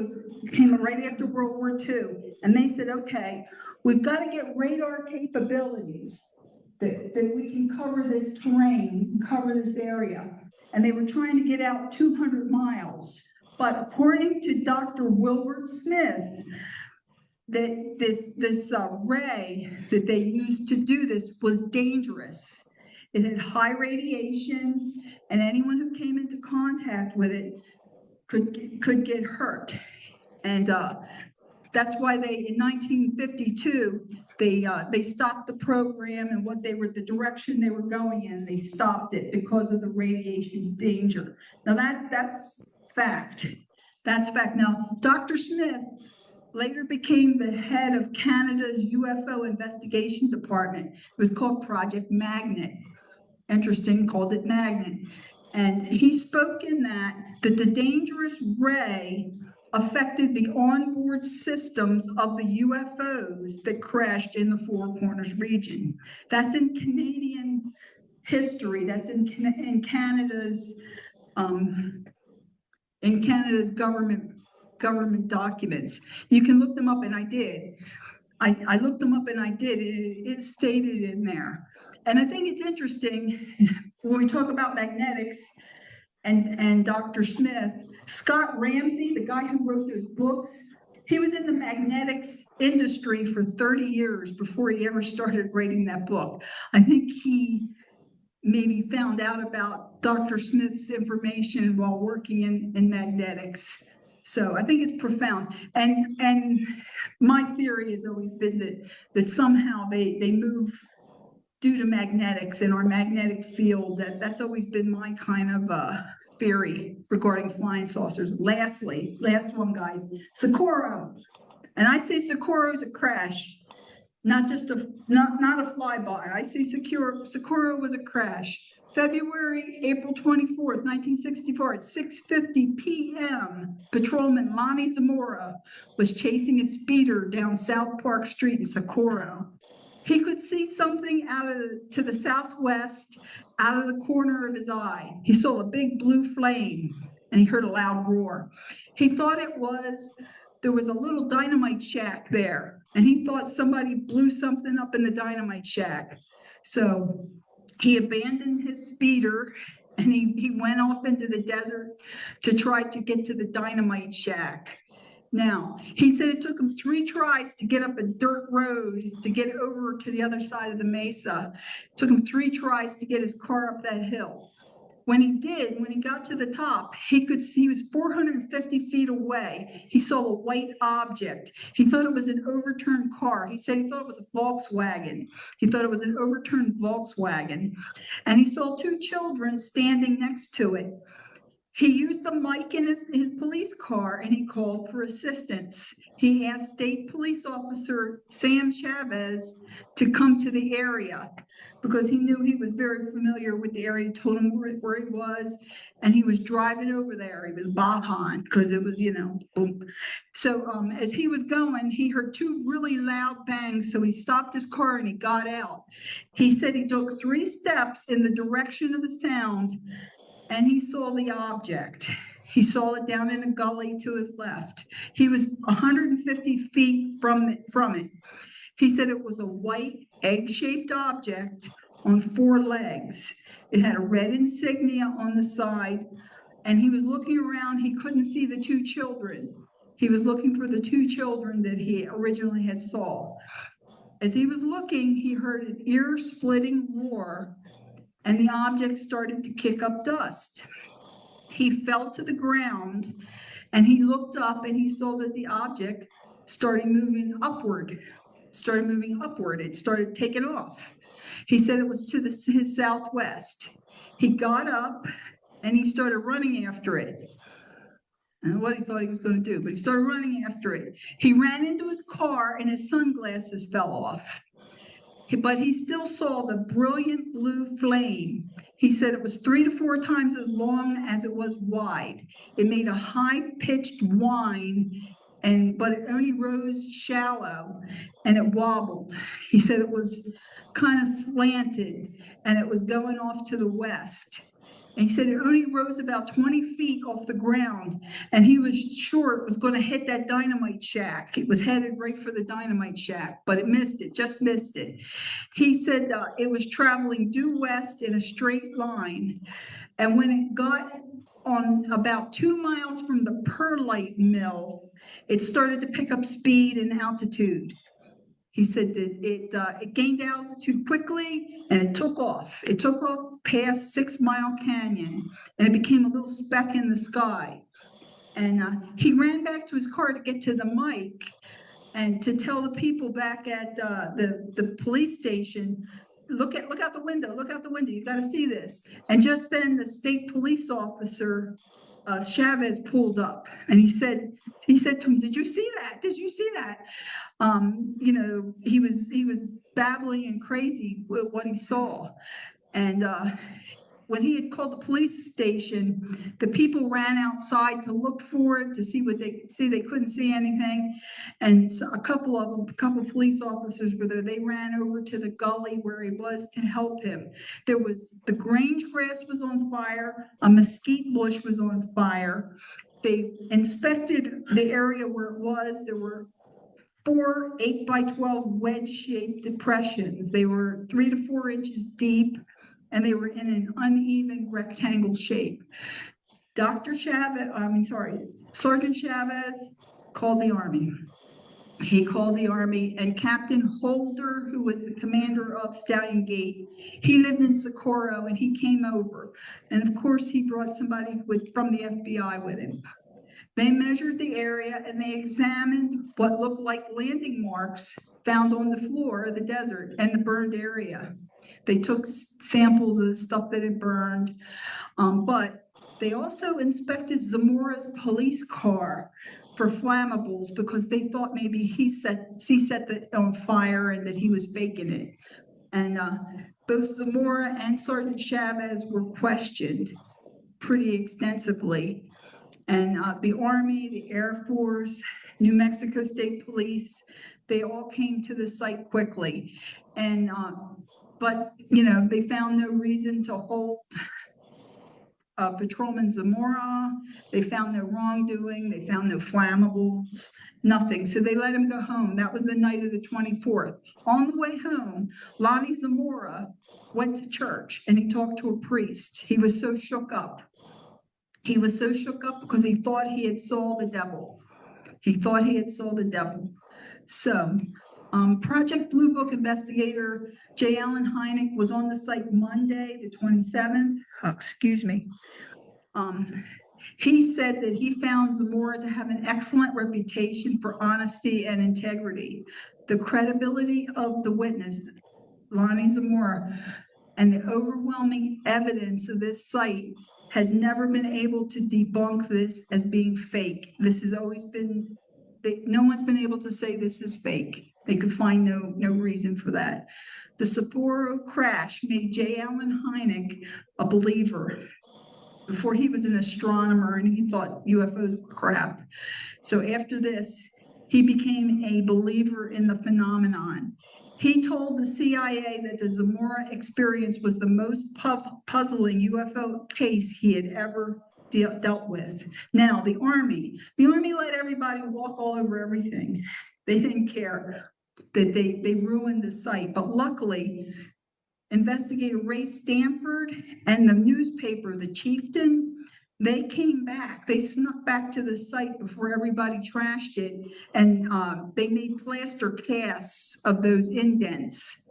came right after World War II, and they said, okay, we've got to get radar capabilities that we can cover this terrain, cover this area. And they were trying to get out 200 miles. But according to Dr. Wilbert Smith, that this ray that they used to do this was dangerous. It had high radiation, and anyone who came into contact with it could get hurt. And that's why in 1952, they stopped the program and the direction they were going in. They stopped it because of the radiation danger. Now that's fact. That's fact. Now, Dr. Smith later became the head of Canada's UFO investigation department. It was called Project Magnet. Interesting, called it Magnet. And he spoke in that the dangerous ray affected the onboard systems of the UFOs that crashed in the Four Corners region. That's in Canadian history. That's in Canada's government documents. You can look them up, and I did. I looked them up, and I did. It's stated in there. And I think it's interesting when we talk about magnetics and Dr. Smith. Scott Ramsey, the guy who wrote those books, he was in the magnetics industry for 30 years before he ever started writing that book. I think he maybe found out about Dr. Smith's information while working in magnetics. So I think it's profound. And my theory has always been that somehow they move due to magnetics in our magnetic field. That's always been my kind of theory regarding flying saucers. Lastly, last one, guys, Socorro. And I say Socorro is a crash, not just not a flyby. I say Socorro was a crash. April 24th, 1964 at 6:50 p.m., patrolman Lonnie Zamora was chasing a speeder down South Park Street in Socorro. He could see something to the southwest, out of the corner of his eye. He saw a big blue flame, and he heard a loud roar. He thought there was a little dynamite shack there, and he thought somebody blew something up in the dynamite shack. So he abandoned his speeder, and he went off into the desert to try to get to the dynamite shack. Now, he said it took him 3 tries to get up a dirt road to get over to the other side of the mesa. It took him 3 tries to get his car up that hill. When he got to the top, he could see he was 450 feet away. He saw a white object. He thought it was an overturned car. He said he thought it was a Volkswagen. He thought it was an overturned Volkswagen. And he saw 2 children standing next to it. He used the mic in his police car, and he called for assistance. He asked State Police Officer Sam Chavez to come to the area because he knew he was very familiar with the area. He told him where he was, and he was driving over there. He was Bajan because it was, boom. So as he was going, he heard 2 really loud bangs, so he stopped his car and he got out. He said he took 3 steps in the direction of the sound, and he saw the object. He saw it down in a gully to his left. He was 150 feet from it. He said it was a white egg-shaped object on 4 legs. It had a red insignia on the side, and he was looking around. He couldn't see the 2 children. He was looking for the 2 children that he originally had saw. As he was looking, he heard an ear-splitting roar, and the object started to kick up dust. He fell to the ground and he looked up and he saw that the object started moving upward. It started taking off. He said it was to his southwest. He got up and he started running after it. I don't know what he thought he was going to do, but he started running after it. He ran into his car and his sunglasses fell off. But he still saw the brilliant blue flame. He said it was 3 to 4 times as long as it was wide. It made a high-pitched whine, but it only rose shallow and it wobbled. He said it was kind of slanted and it was going off to the west. And he said it only rose about 20 feet off the ground, and he was sure it was going to hit that dynamite shack. It was headed right for the dynamite shack, but it missed it, just missed it. He said it was traveling due west in a straight line, and when it got on about 2 miles from the perlite mill, it started to pick up speed and altitude. He said that it gained altitude quickly and it took off. It took off past 6 Mile Canyon and it became a little speck in the sky. And he ran back to his car to get to the mic and to tell the people back at the police station, look out the window, you got to see this. And just then the state police officer, Chavez, pulled up and he said to him, did you see that? He was babbling and crazy with what he saw. And when he had called the police station, the people ran outside to look for it, to see what they see. They couldn't see anything. And so a couple of police officers were there. They ran over to the gully where he was to help him. The grange grass was on fire. A mesquite bush was on fire. They inspected the area where it was. There were 4 8x12 wedge-shaped depressions. They were 3 to 4 inches deep, and they were in an uneven rectangle shape. Sergeant Chavez called the Army. He called the Army, and Captain Holder, who was the commander of Stallion Gate, he lived in Socorro, and he came over. And of course, he brought somebody from the FBI with him. They measured the area and they examined what looked like landing marks found on the floor of the desert and the burned area. They took samples of the stuff that had burned, but they also inspected Zamora's police car for flammables because they thought maybe he set it on fire and that he was faking it. And both Zamora and Sergeant Chavez were questioned pretty extensively. And the Army, the Air Force, New Mexico State Police, they all came to the site quickly. And but they found no reason to hold Patrolman Zamora. They found no wrongdoing. They found no flammables, nothing. So they let him go home. That was the night of the 24th. On the way home, Lonnie Zamora went to church and he talked to a priest. He was so shook up. Because he thought he had saw the devil. So Project Blue Book investigator J. Allen Hynek was on the site Monday, the 27th. He said that he found Zamora to have an excellent reputation for honesty and integrity. The credibility of the witness, Lonnie Zamora, and the overwhelming evidence of this site has never been able to debunk this as being fake. This has always been, no one's been able to say this is fake. They could find no reason for that. The Sapporo crash made J. Allen Hynek a believer. Before he was an astronomer and he thought UFOs were crap. So after this, he became a believer in the phenomenon. He told the CIA that the Zamora experience was the most puzzling UFO case he had ever dealt with. Now, the Army let everybody walk all over everything. They didn't care that they ruined the site, but luckily, investigator Ray Stanford and the newspaper, The Chieftain, they came back. They snuck back to the site before everybody trashed it, and they made plaster casts of those indents.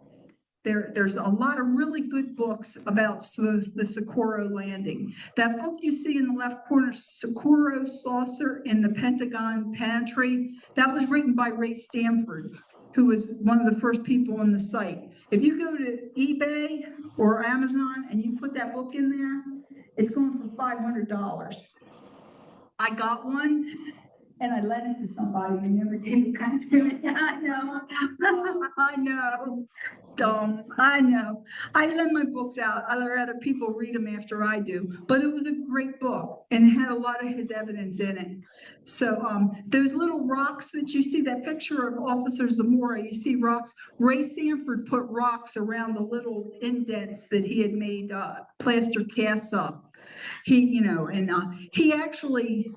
There's a lot of really good books about the Socorro landing. That book you see in the left corner, Socorro Saucer in the Pentagon Pantry, that was written by Ray Stanford, who was one of the first people on the site. If you go to eBay or Amazon and you put that book in there, it's going for $500. I got one and I lent it to somebody and never gave it back to me. I know. I know. Dumb. I know. I lend my books out. I'd rather people read them after I do. But it was a great book and it had a lot of his evidence in it. So those little rocks that you see, that picture of Officer Zamora, you see rocks. Ray Sanford put rocks around the little indents that he had made plaster casts up. He actually,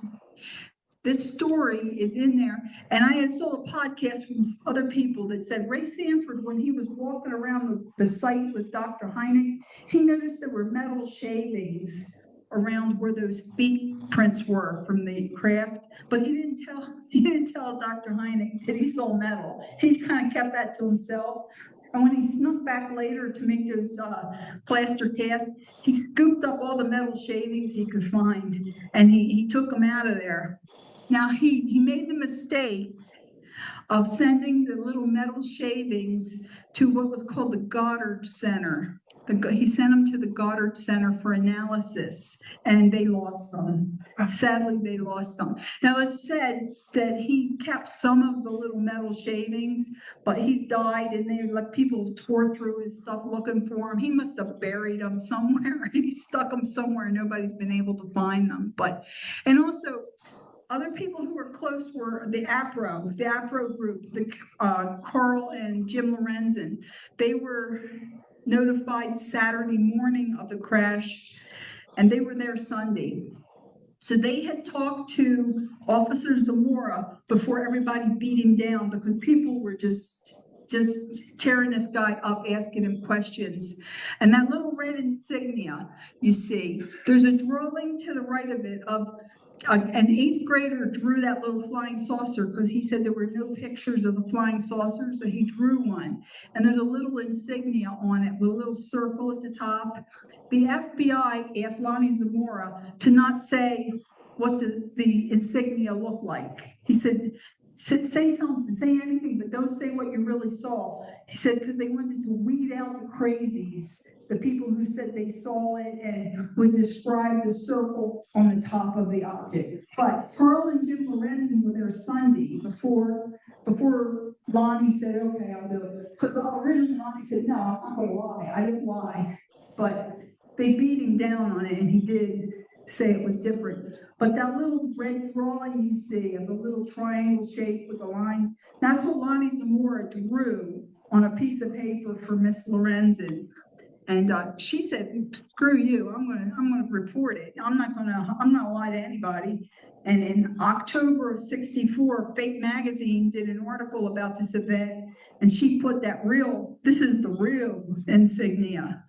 this story is in there, and I saw a podcast from other people that said Ray Sanford, when he was walking around the site with Dr. Hynek, he noticed there were metal shavings around where those feet prints were from the craft, but he didn't tell Dr. Hynek that he saw metal. He kind of kept that to himself. And when he snuck back later to make those plaster casts, he scooped up all the metal shavings he could find, and he took them out of there. Now, he made the mistake of sending the little metal shavings to what was called the Goddard Center. He sent them to the Goddard Center for analysis, and they lost them. Sadly, they lost them. Now, it's said that he kept some of the little metal shavings, but he's died, and people tore through his stuff looking for him. He must have buried them somewhere, and he stuck them somewhere, and nobody's been able to find them. And also, other people who were close were the APRO group, Carl and Jim Lorenzen. They were notified Saturday morning of the crash, and they were there Sunday. So they had talked to Officer Zamora before everybody beat him down, because people were just tearing this guy up, asking him questions. And that little red insignia you see, there's a drawing to the right of it of an 8th grader drew that little flying saucer because he said there were no pictures of the flying saucer, so he drew one. And there's a little insignia on it with a little circle at the top. The FBI asked Lonnie Zamora to not say what the insignia looked like. He said, say something, say anything, but don't say what you really saw. He said, because they wanted to weed out the crazies, the people who said they saw it and would describe the circle on the top of the object. But Carl and Jim Lorenzen were there Sunday before Lonnie said, okay, I'll do it. Because originally Lonnie said, no, I'm not going to lie. I didn't lie. But they beat him down on it, and he did say it was different. But that little red drawing you see of the little triangle shape with the lines, that's what Lonnie Zamora drew on a piece of paper for Miss Lorenzen. And she said, screw you, I'm gonna report it. I'm not gonna lie to anybody. And in October of '64, Fate magazine did an article about this event, and she put this is the real insignia.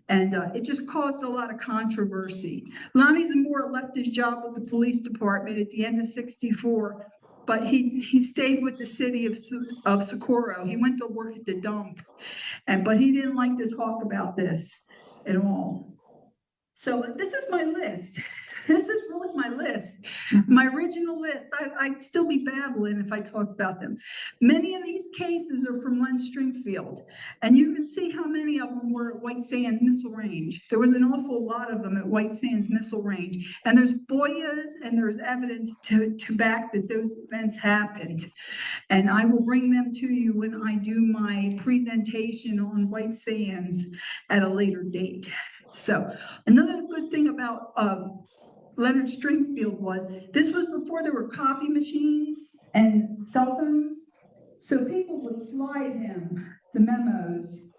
And it just caused a lot of controversy. Lonnie Zamora left his job with the police department at the end of '64, but he stayed with the city of Socorro. He went to work at the dump, but he didn't like to talk about this at all. So this is my list. This is really my list, my original list. I'd still be babbling if I talked about them. Many of these cases are from Len Stringfield, and you can see how many of them were at White Sands Missile Range. There was an awful lot of them at White Sands Missile Range, and there's FOIAs and there's evidence to back that those events happened. And I will bring them to you when I do my presentation on White Sands at a later date. So another good thing about Leonard Stringfield was this was before there were copy machines and cell phones. So people would slide him the memos.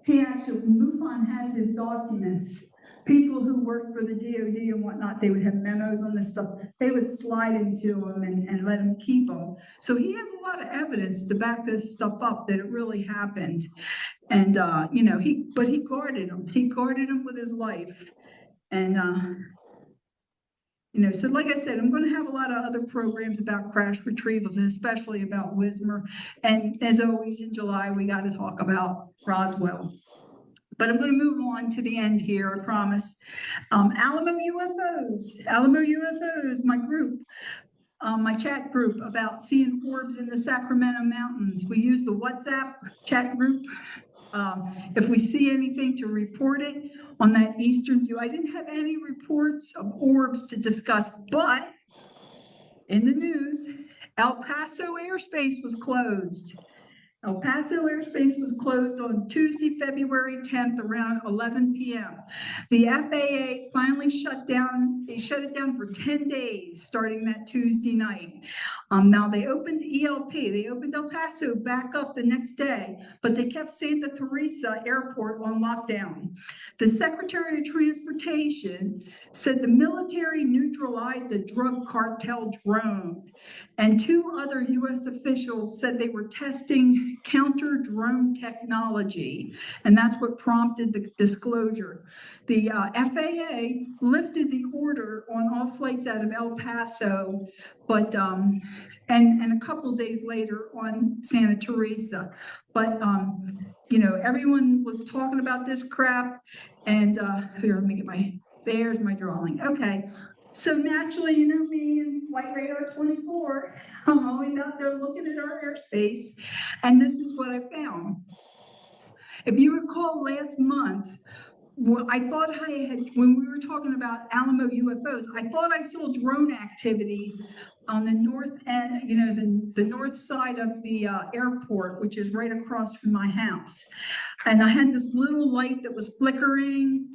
MUFON has his documents. People who worked for the DOD and whatnot, they would have memos on this stuff. They would slide into him and let him keep them. So he has a lot of evidence to back this stuff up that it really happened. And, he guarded them. He guarded them with his life. And, So like I said, I'm going to have a lot of other programs about crash retrievals, and especially about Wismar. And as always, in July, we got to talk about Roswell. But I'm going to move on to the end here, I promise. Alamo UFOs, my group. My chat group about seeing orbs in the Sacramento mountains. We use the WhatsApp chat group. If we see anything, to report it on that eastern view. I didn't have any reports of orbs to discuss, but in the news, El Paso airspace was closed. El Paso airspace was closed on Tuesday, February 10th around 11 p.m. The FAA finally shut it down for 10 days starting that Tuesday night. Now they opened ELP, they opened El Paso back up the next day, but they kept Santa Teresa Airport on lockdown. The Secretary of Transportation said the military neutralized a drug cartel drone, and 2 other U.S. officials said they were testing counter drone technology, and that's what prompted the disclosure. The FAA lifted the order on all flights out of El Paso, but and a couple days later on Santa Teresa. But everyone was talking about this crap, and here, let me get there's my drawing. Okay. So naturally, you know me and Flight Radar 24, I'm always out there looking at our airspace, and this is what I found. If you recall last month, I thought I had, when we were talking about Alamo UFOs, I thought I saw drone activity on the north end, the north side of the airport, which is right across from my house. And I had this little light that was flickering,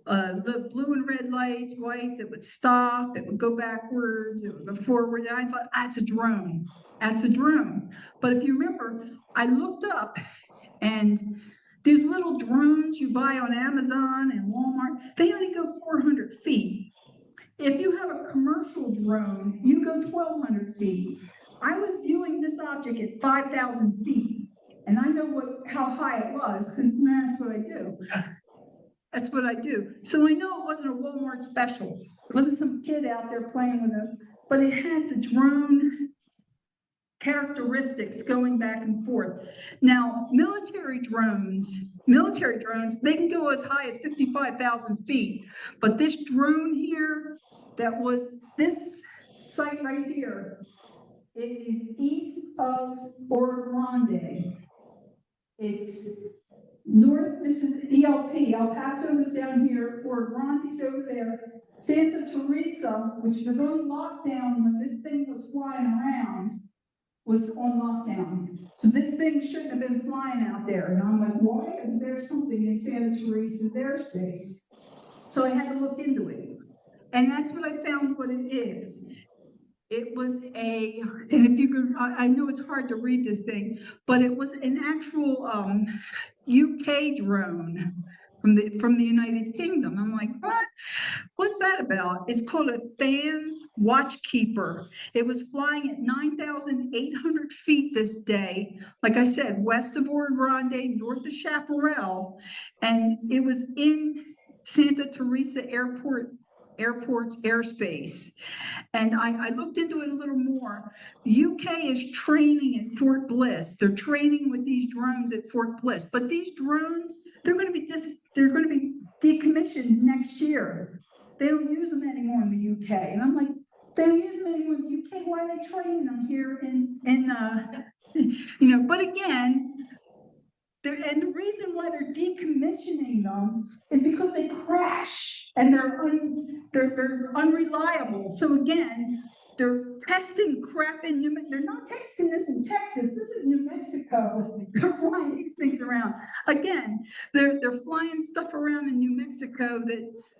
the blue and red lights, whites, it would stop, it would go backwards, it would go forward. And I thought, that's a drone. That's a drone. But if you remember, I looked up, and these little drones you buy on Amazon and Walmart, they only go 400 feet. If you have a commercial drone, you go 1,200 feet. I was viewing this object at 5,000 feet, and I know how high it was, because that's what I do. That's what I do. So I know it wasn't a Walmart special. It wasn't some kid out there playing with it, but it had the drone characteristics going back and forth. Now, military drones, they can go as high as 55,000 feet. But this drone here, that was this site right here, it is east of Oro Grande. It's north, this is ELP, El Paso is down here, Oro Grande's over there. Santa Teresa, which was on lockdown when this thing was flying around, was on lockdown. So this thing shouldn't have been flying out there. And I'm like, why is there something in Santa Teresa's airspace? So I had to look into it. And that's what I found what it is. It was and if you could, I know it's hard to read this thing, but it was an actual UK drone from the United Kingdom. I'm like, what? What's that about? It's called a Than's Watchkeeper. It was flying at 9,800 feet this day. Like I said, west of Oro Grande, north of Chaparral, and it was in Santa Teresa Airport's airspace. And I looked into it a little more. The UK is training at Fort Bliss. They're training with these drones at Fort Bliss. But these drones, they're going to be decommissioned next year. They don't use them anymore in the UK. And I'm like, they don't use them anymore in the UK. Why are they training them here but again, and the reason why they're decommissioning them is because they crash and they're unreliable. So again, they're testing crap in New Mexico. They're not testing this in Texas. This is New Mexico. They're flying these things around. Again, they're flying stuff around in New Mexico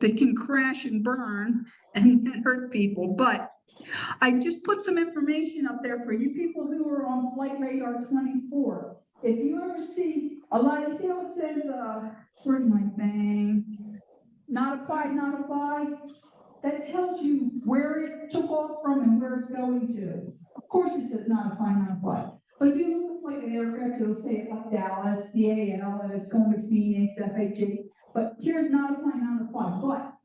that can crash and burn and hurt people. But I just put some information up there for you people who are on Flight Radar 24. If you ever see a lot, you see how it says, where's my thing? Not applied, not applied. That tells you where it took off from and where it's going to. Of course it says not apply, not apply. But if you look at like an aircraft, it'll say like Dallas, DAL, and it's going to Phoenix, FHA. But here, not apply, not apply. But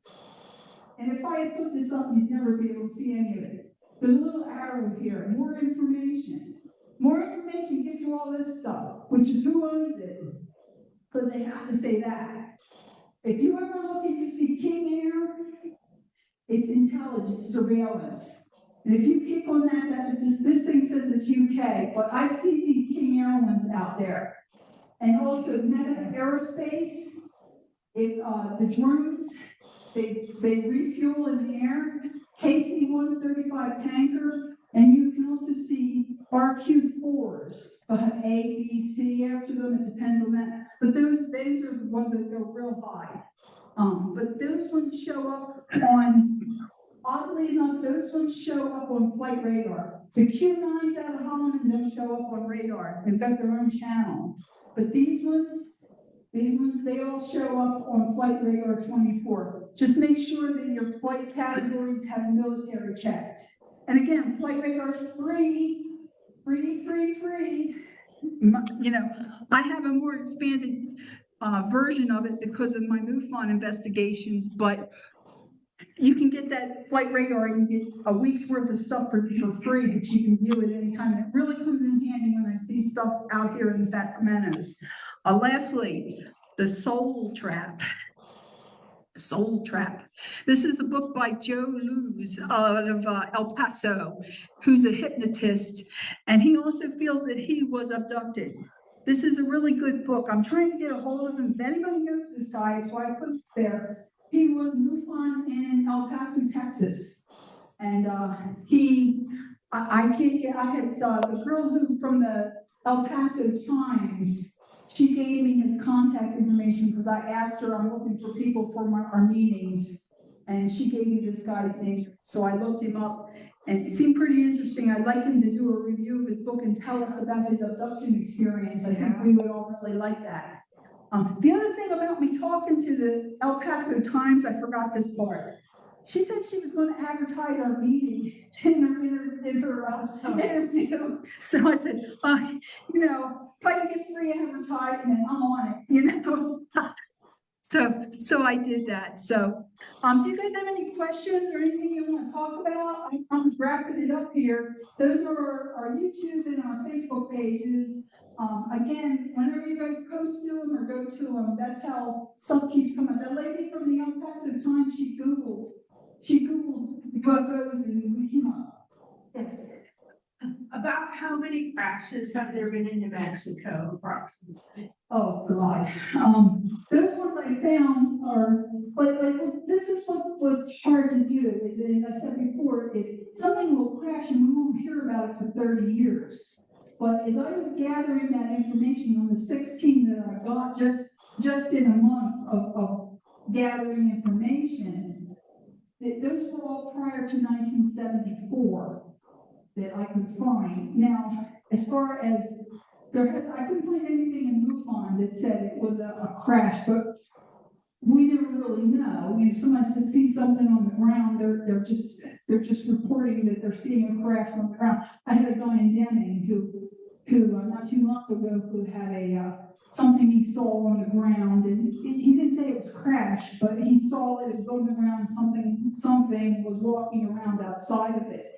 And if I had put this up, you'd never be able to see any of it. There's a little arrow here, more information. More information gives you all this stuff, which is who owns it, because they have to say that. If you ever look and you see King Air, it's intelligence, surveillance. And if you click on that, that's what this thing says it's UK, but I've seen these King Air ones out there. And also Meta Aerospace, if the drones, they refuel in the air, KC-135 tanker, and you can also see RQ-4s, A, B, C after them, it depends on that. But those are the ones that go real high. But those ones show up on, oddly enough, those ones show up on flight radar. The Q-9s out of Holland don't show up on radar. They've got their own channel. But these ones, they all show up on Flight Radar 24. Just make sure that your flight categories have military checked. And again, Flight Radar's free. You know, I have a more expanded version of it because of my MUFON investigations, but you can get that Flight Radar and you get a week's worth of stuff for free that you can view at any time. And it really comes in handy when I see stuff out here in the Sacramentos. Lastly, the Soul Trap. Soul Trap. This is a book by Joe Luz out of El Paso, who's a hypnotist, and he also feels that he was abducted. This is a really good book. I'm trying to get a hold of him. If anybody knows this guy, so I put it there. He was Mufon in El Paso, Texas, and I had the girl who from the El Paso Times. She gave me his contact information because I asked her, I'm looking for people for our meetings, and she gave me this guy's name. So I looked him up, and it seemed pretty interesting. I'd like him to do a review of his book and tell us about his abduction experience. I think we would all really like that. The other thing about me talking to the El Paso Times, I forgot this part. She said she was going to advertise our meeting in her interview. So I said, you know, if I can get free advertisement, I'm on it, you know. So I did that. So, do you guys have any questions or anything you want to talk about? I'm wrapping it up here. Those are our YouTube and our Facebook pages. Again, whenever you guys post to them or go to them, that's how stuff keeps coming. The lady from the El Paso Times, she Googled UFOs and we came up. Yes. About how many crashes have there been in New Mexico, approximately? Oh God, those ones I found are like this is what's hard to do. Is as I said before, is something will crash and we won't hear about it for 30 years. But as I was gathering that information on the 16 that I got just in a month of gathering information, those were all prior to 1974 that I could find. Now, as far as I couldn't find anything in MUFON that said it was a crash, but we never really know. I mean, if somebody sees something on the ground, they're just reporting that they're seeing a crash on the ground. I had a guy in Deming who not too long ago who had something he saw on the ground, and he didn't say it was crashed, but he saw it was on the ground. Something was walking around outside of it.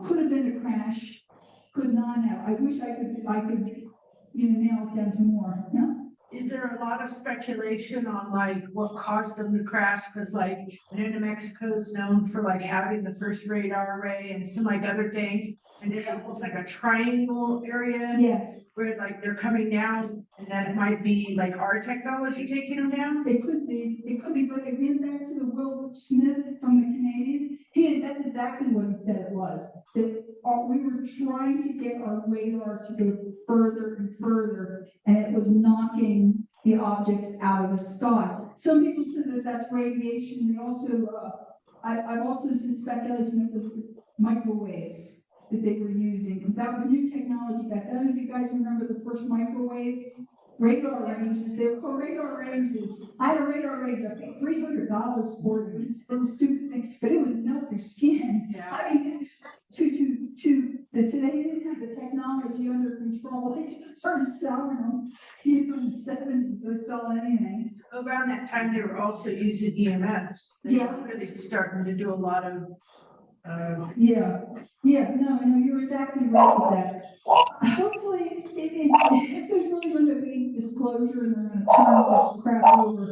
Could have been a crash, could not have. I wish I could nail it down to more. No? Is there a lot of speculation on like what caused them to crash? Because like New Mexico is known for like having the first radar array and some like other things, and it's almost like a triangle area. Yes. Where like they're coming down, and that it might be like our technology taking them down. It could be, but again, back to the Will Smith from the Canadian, that's exactly what he said it was. That we were trying to get our radar to go further and further, and it was knocking the objects out of the sky. Some people said that that's radiation. They also, I've also seen speculation it was microwaves that they were using, because that was new technology back then. I don't know if you guys remember the first microwaves. radar ranges. They were called radar ranges. I had a radar range, I think $300 for it. It was this little stupid thing, but it would melt your skin. Yeah. I mean, they didn't have the technology under control. They just started selling them. Even in the 70s, they sell anything. Around that time, they were also using EMFs. They Yeah. were really starting to do a lot of, No, you're exactly right with that. Hopefully, if there's really going to be disclosure and they're going to turn this crap over.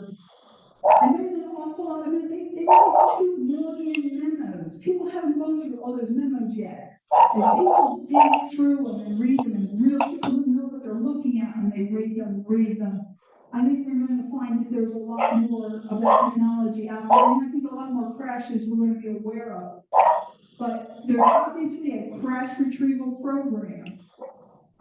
And there's an awful lot of them. They released 2 million memos. People haven't gone through all those memos yet. As people dig through them and read them, and real people who know what they're looking at when they read them, I think we're going to find that there's a lot more of that technology out there. And I think a lot more crashes we're going to be aware of. But there's obviously a crash retrieval program.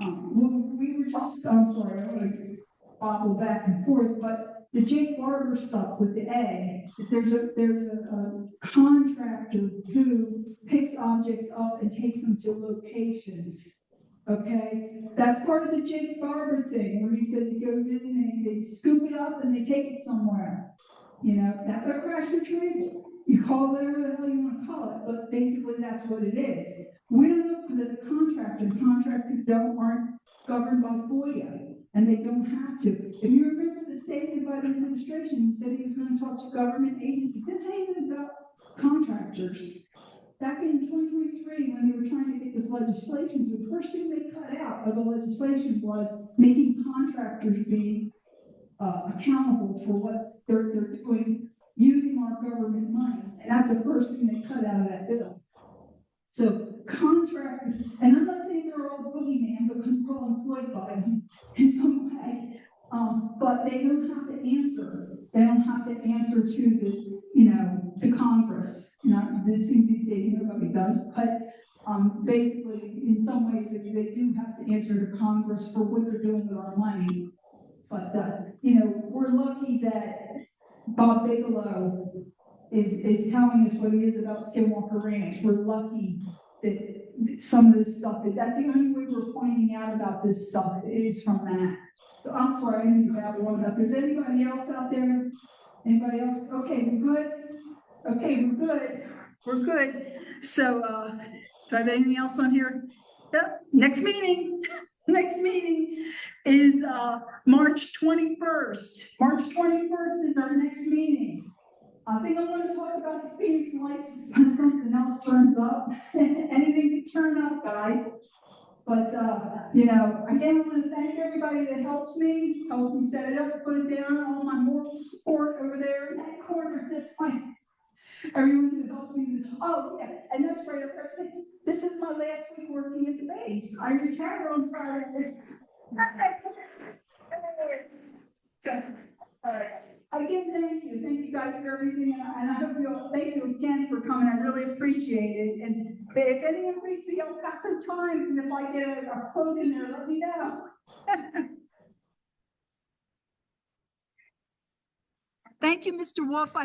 We were just, I'm sorry, I always bobble back and forth, but the Jake Barber stuff with the A, there's a contractor who picks objects up and takes them to locations. Okay, that's part of the Jake Barber thing, where he says he goes in and they scoop it up and they take it somewhere. You know, that's a crash retrieval. You call it whatever the hell you want to call it, but basically that's what it is. We don't know because it's a contractor. Contractors aren't governed by FOIA, and they don't have to. If you remember the statement by the administration, he said he was going to talk to government agencies. This ain't even about contractors. Back in 2023, when they were trying to get this legislation, the first thing they cut out of the legislation was making contractors be accountable for what they're doing using our government money. And that's the first thing they cut out of that bill. So contractors, and I'm not saying they're all boogeyman because we're all employed by them in some way, but they don't have to answer. They don't have to answer to the, to Congress. It seems these days nobody does, but basically in some ways they do have to answer to Congress for what they're doing with our money. But we're lucky that Bob Bigelow is telling us what he is about Skinwalker Ranch. We're lucky that some of this stuff that's the only way we're finding out about this stuff is from that. So I'm sorry, I didn't babble on that. There's anybody else out there? Anybody else? Okay, we're good. Okay, we're good. We're good. So, do I have anything else on here? Yep. Next meeting. Next meeting is March 21st. March 21st is our next meeting. I think I want to talk about the Phoenix Lights when something else turns up. Anything can turn up, guys. But, again, I want to thank everybody that helps me set it up, put it down, all my moral support over there in that corner. That's fine. Everyone who helps me. Oh, yeah, and that's right. This is my last week working at the base. I retire on Friday. So, again, thank you. Thank you guys for everything. And I hope thank you again for coming. I really appreciate it. And if anyone reads the El Paso Times and if I get a quote in there, let me know. Thank you, Mr. Wolf.